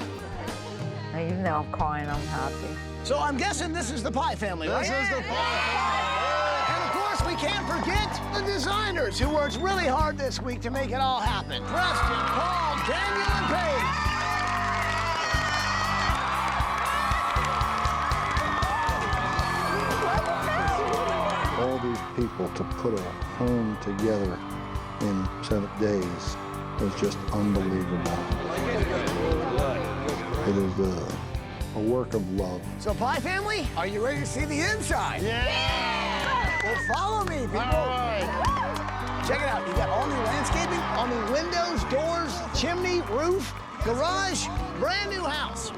Even though I'm crying, I'm happy. So I'm guessing this is the Pie family, right? This is the Pie family. And of course, we can't forget the designers who worked really hard this week to make it all happen. Preston, Paul, Daniel, and Paige. All these people to put a home together in 7 days was just unbelievable. It is a work of love. So, Pie family, are you ready to see the inside? Yeah! Well, follow me, people. All right. Check it out. You got all new landscaping, all new windows, doors, chimney, roof, garage, brand new house.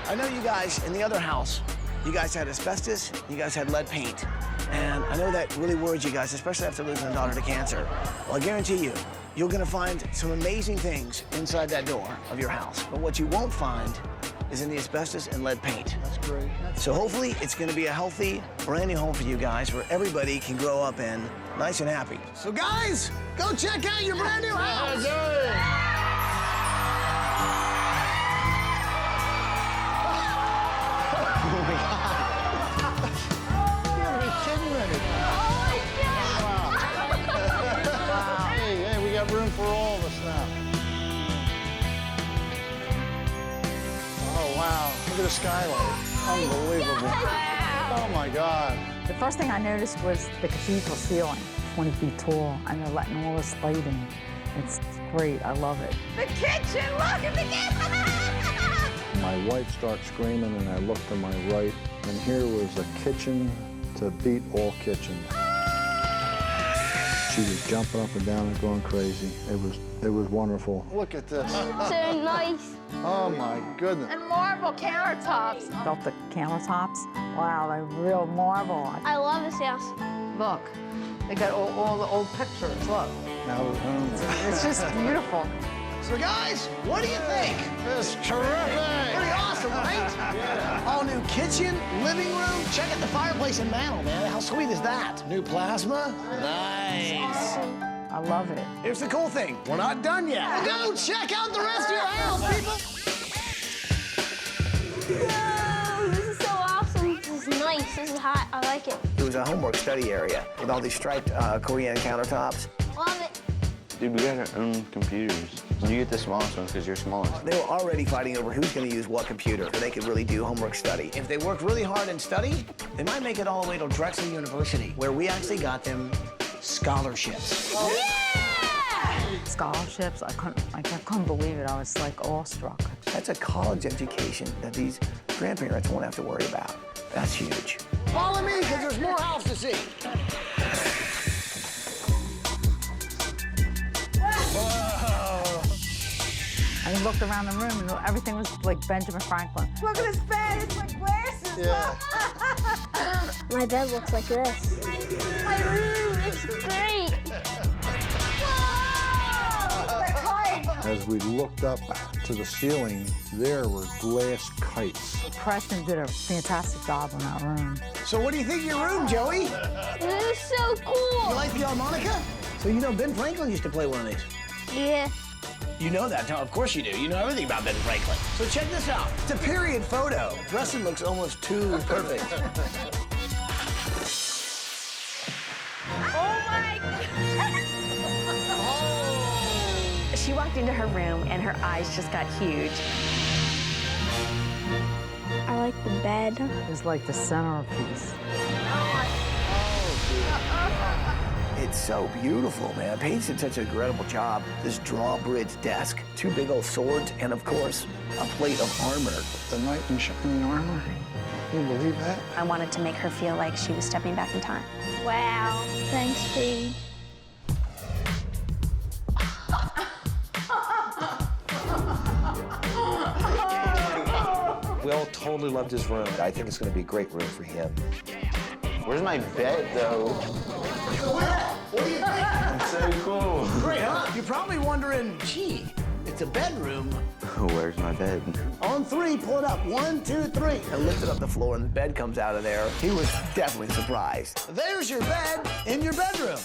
I know you guys in the other house, you guys had asbestos, you guys had lead paint. And I know that really worried you guys, especially after losing a daughter to cancer. Well, I guarantee you, you're gonna find some amazing things inside that door of your house. But what you won't find is in the asbestos and lead paint. That's great. So hopefully it's gonna be a healthy, brand new home for you guys where everybody can grow up in nice and happy. So guys, go check out your brand new house. kidding me? Wow. Hey, we got room for all of us now. Oh, wow. Look at the skylight. Unbelievable. Oh, my God. The first thing I noticed was the cathedral ceiling, 20 feet tall, and they're letting all this light in. It's great. I love it. The kitchen! Look at the kitchen! My wife starts screaming, and I look to my right, and here was a kitchen to beat all kitchens. She was jumping up and down and going crazy. It was wonderful. Look at this. So nice. Oh my goodness. And marble countertops. Felt the countertops. Wow, they're real marble. I love this house. Look, they got all the old pictures. Look. Now we're home. It's just beautiful. So guys, what do you think? It's terrific. Pretty awesome, right? Yeah. All new kitchen, living room. Check out the fireplace and mantel, man. How sweet is that? New plasma. Nice. I love it. Here's the cool thing. We're not done yet. Go check out the rest of your house, people. Whoa, this is so awesome. This is nice. This is hot. I like it. It was a homework study area with all these striped Korean countertops. Love it. Dude, we got our own computers. You get the smallest ones because you're smallest. They were already fighting over who's going to use what computer so they could really do homework study. If they work really hard and study, they might make it all the way to Drexel University, where we actually got them scholarships. Yeah! Scholarships, I couldn't believe it. I was like awestruck. That's a college education that these grandparents won't have to worry about. That's huge. Follow me, because there's more house to see. I looked around the room and everything was like Benjamin Franklin. Look at this bed. It's like glasses. Yeah. My bed looks like this. My room is great. As we looked up to the ceiling, there were glass kites. Preston did a fantastic job in that room. So what do you think of your room, Joey? This is so cool. You like the harmonica? So you know Ben Franklin used to play one of these. Yeah. You know that, of course you do. You know everything about Ben Franklin. So check this out. It's a period photo. Preston looks almost too perfect. Oh my God. She walked into her room and her eyes just got huge. I like the bed. It was like the centerpiece. It's so beautiful, man. Paige did such an incredible job. This drawbridge desk, 2 big old swords, and of course, a plate of armor. The knight in shining armor. Can you believe that? I wanted to make her feel like she was stepping back in time. Wow. Thanks, Paige. We all totally loved his room. I think it's going to be a great room for him. Where's my bed, though? What do you think? It's so cool. Great, huh? You're probably wondering, gee, it's a bedroom. Where's my bed? On 3, pull it up. 1, 2, 3. I lifted up the floor and the bed comes out of there. He was definitely surprised. There's your bed in your bedroom.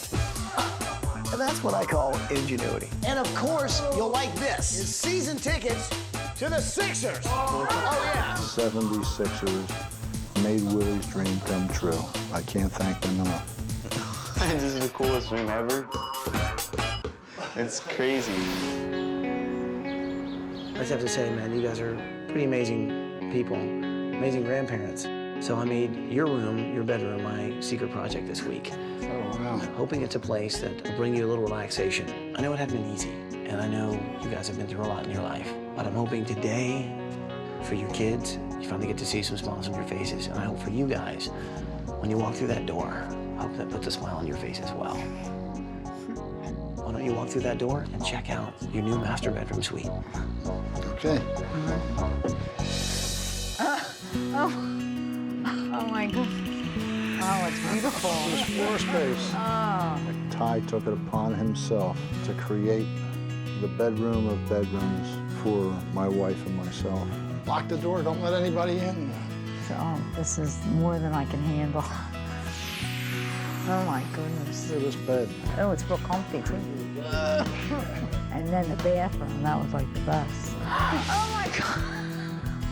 And that's what I call ingenuity. And of course, you'll like this. Is season tickets to the Sixers. Oh, yeah. 76ers made Willie's dream come true. I can't thank them enough. This is the coolest room ever. It's crazy. I just have to say, man, you guys are pretty amazing people, amazing grandparents. So I made your room, your bedroom, my secret project this week. Oh, wow. I'm hoping it's a place that will bring you a little relaxation. I know it hasn't been easy, and I know you guys have been through a lot in your life, but I'm hoping today, for your kids, you finally get to see some smiles on your faces, and I hope for you guys, when you walk through that door, I hope that puts a smile on your face as well. Why don't you walk through that door and check out your new master bedroom suite? Okay. Oh my God. Oh, it's beautiful. This floor space. Oh. Ty took it upon himself to create the bedroom of bedrooms for my wife and myself. Lock the door, don't let anybody in. Oh, this is more than I can handle. Oh my goodness. Look at this bed. Oh, it's real comfy too. And then the bathroom, that was like the best. Oh my God.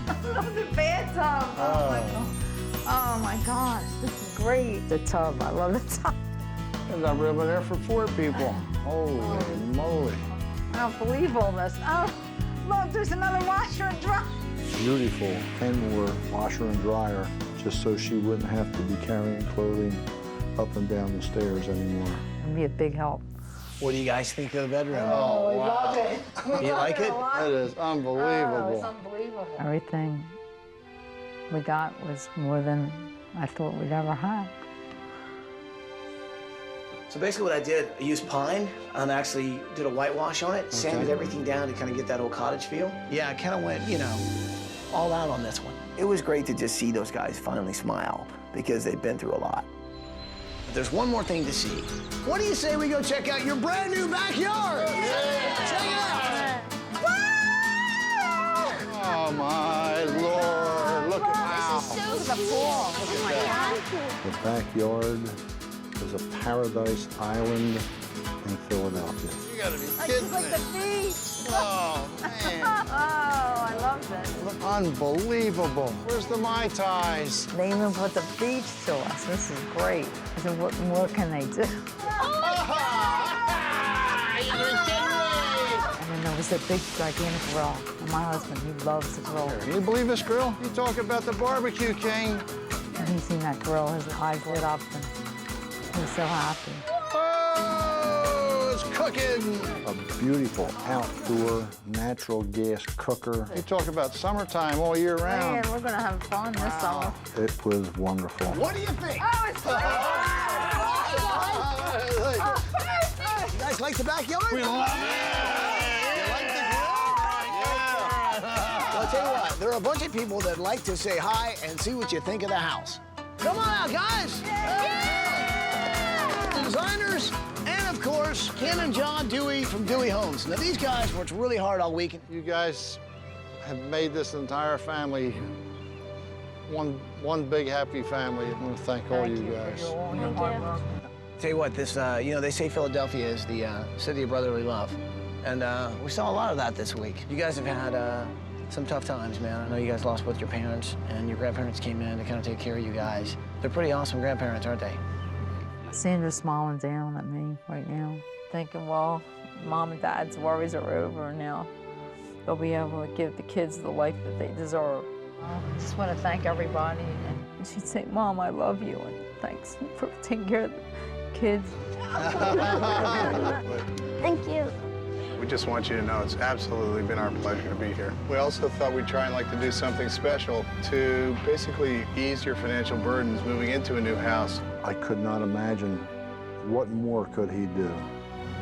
I love the bathtub. Oh my God. Oh my gosh, this is great. The tub, I love the tub. There's a room in there for 4 people. Holy moly. I don't believe all this. Oh, look, there's another washer and dryer. Beautiful 10 more washer and dryer, just so she wouldn't have to be carrying clothing up and down the stairs anymore. It'd be a big help. What do you guys think of the bedroom? Oh, we love it. We You love like it? a lot. That is unbelievable. Oh, it's unbelievable. Everything we got was more than I thought we'd ever have. So basically what I did, I used pine and actually did a whitewash on it, sanded everything down to kind of get that old cottage feel. Yeah, I kind of went, you know, all out on this one. It was great to just see those guys finally smile because they've been through a lot. But there's one more thing to see. What do you say we go check out your brand new backyard? Yeah. Check it out. Oh my Lord, look at This is so cool. Look at that. The backyard is a paradise island in Philadelphia. You gotta be It's kidding like me. the beach. Oh, man. Oh, I love this. Look, unbelievable. Where's the Mai Tais? They even put the beach to us. This is great. I said, what more can they do? And then there was a big, gigantic grill. And my husband, he loves the grill. Can you believe this grill? You talk about the barbecue king. And he's seen that grill, his eyes lit up, and he's so happy. Oh, it's cooking. A beautiful outdoor natural gas cooker. You talk about summertime all year round. Man, we're gonna have fun this summer. It was wonderful. What do you think? Oh, it's great! You guys like the backyard? We love it! You like the grill? Yeah! Well, I'll tell you what, there are a bunch of people that like to say hi and see what you think of the house. Come on out, guys! The designers, and of course, Ken and John Dewey from Dewey Homes. Now, these guys worked really hard all weekend. You guys have made this entire family one big happy family. I want to thank all you guys. Tell you what, this, you know, they say Philadelphia is the city of brotherly love. And we saw a lot of that this week. You guys have had some tough times, man. I know you guys lost both your parents, and your grandparents came in to kind of take care of you guys. They're pretty awesome grandparents, aren't they? Sandra's smiling down at me right now, thinking, well, Mom and Dad's worries are over now. They'll be able to give the kids the life that they deserve. I just want to thank everybody. And she'd say, Mom, I love you, and thanks for taking care of the kids. Thank you. We just want you to know it's absolutely been our pleasure to be here. We also thought we'd try and like to do something special to basically ease your financial burdens moving into a new house. I could not imagine what more could he do.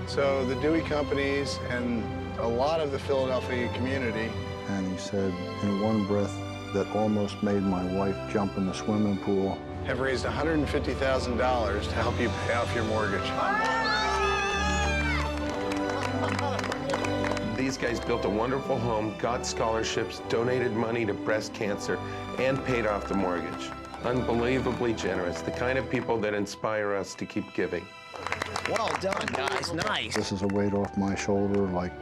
So the Dewey companies and a lot of the Philadelphia community. And he said in one breath that almost made my wife jump in the swimming pool. Have raised $150,000 to help you pay off your mortgage. These guys built a wonderful home, got scholarships, donated money to breast cancer, and paid off the mortgage. Unbelievably generous, the kind of people that inspire us to keep giving. Well done, guys. Nice. This is a weight off my shoulder like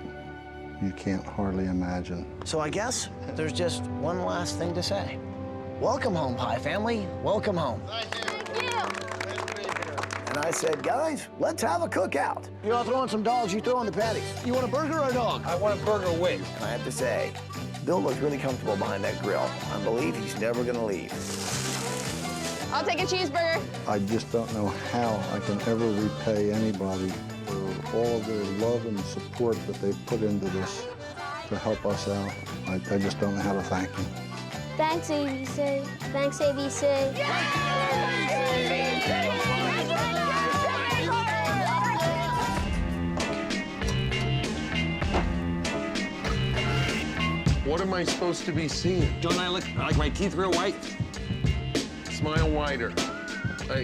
you can't hardly imagine. So I guess there's just one last thing to say. Welcome home, Pie family. Welcome home. And I said, guys, let's have a cookout. You're all throwing some dogs, you throw on the patties. You want a burger or a dog? I want a burger wing. And I have to say, Bill looks really comfortable behind that grill. I believe he's never gonna leave. I'll take a cheeseburger. I just don't know how I can ever repay anybody for all of their love and support that they've put into this to help us out. I just don't know how to thank them. Thanks, ABC. Thanks, ABC. What am I supposed to be seeing? Don't I look like my teeth real white? Smile wider.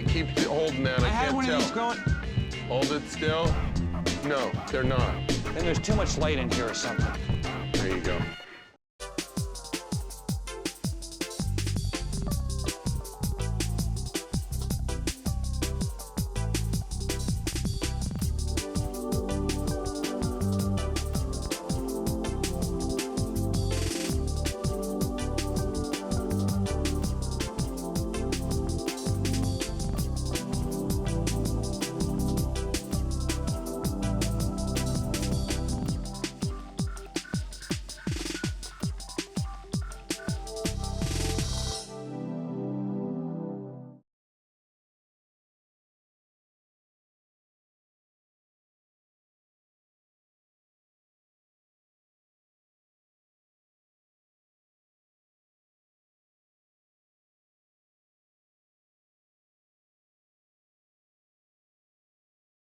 Keep holding that. I had can't one tell. of these going. Hold it still. No, they're not. Then there's too much light in here or something. There you go.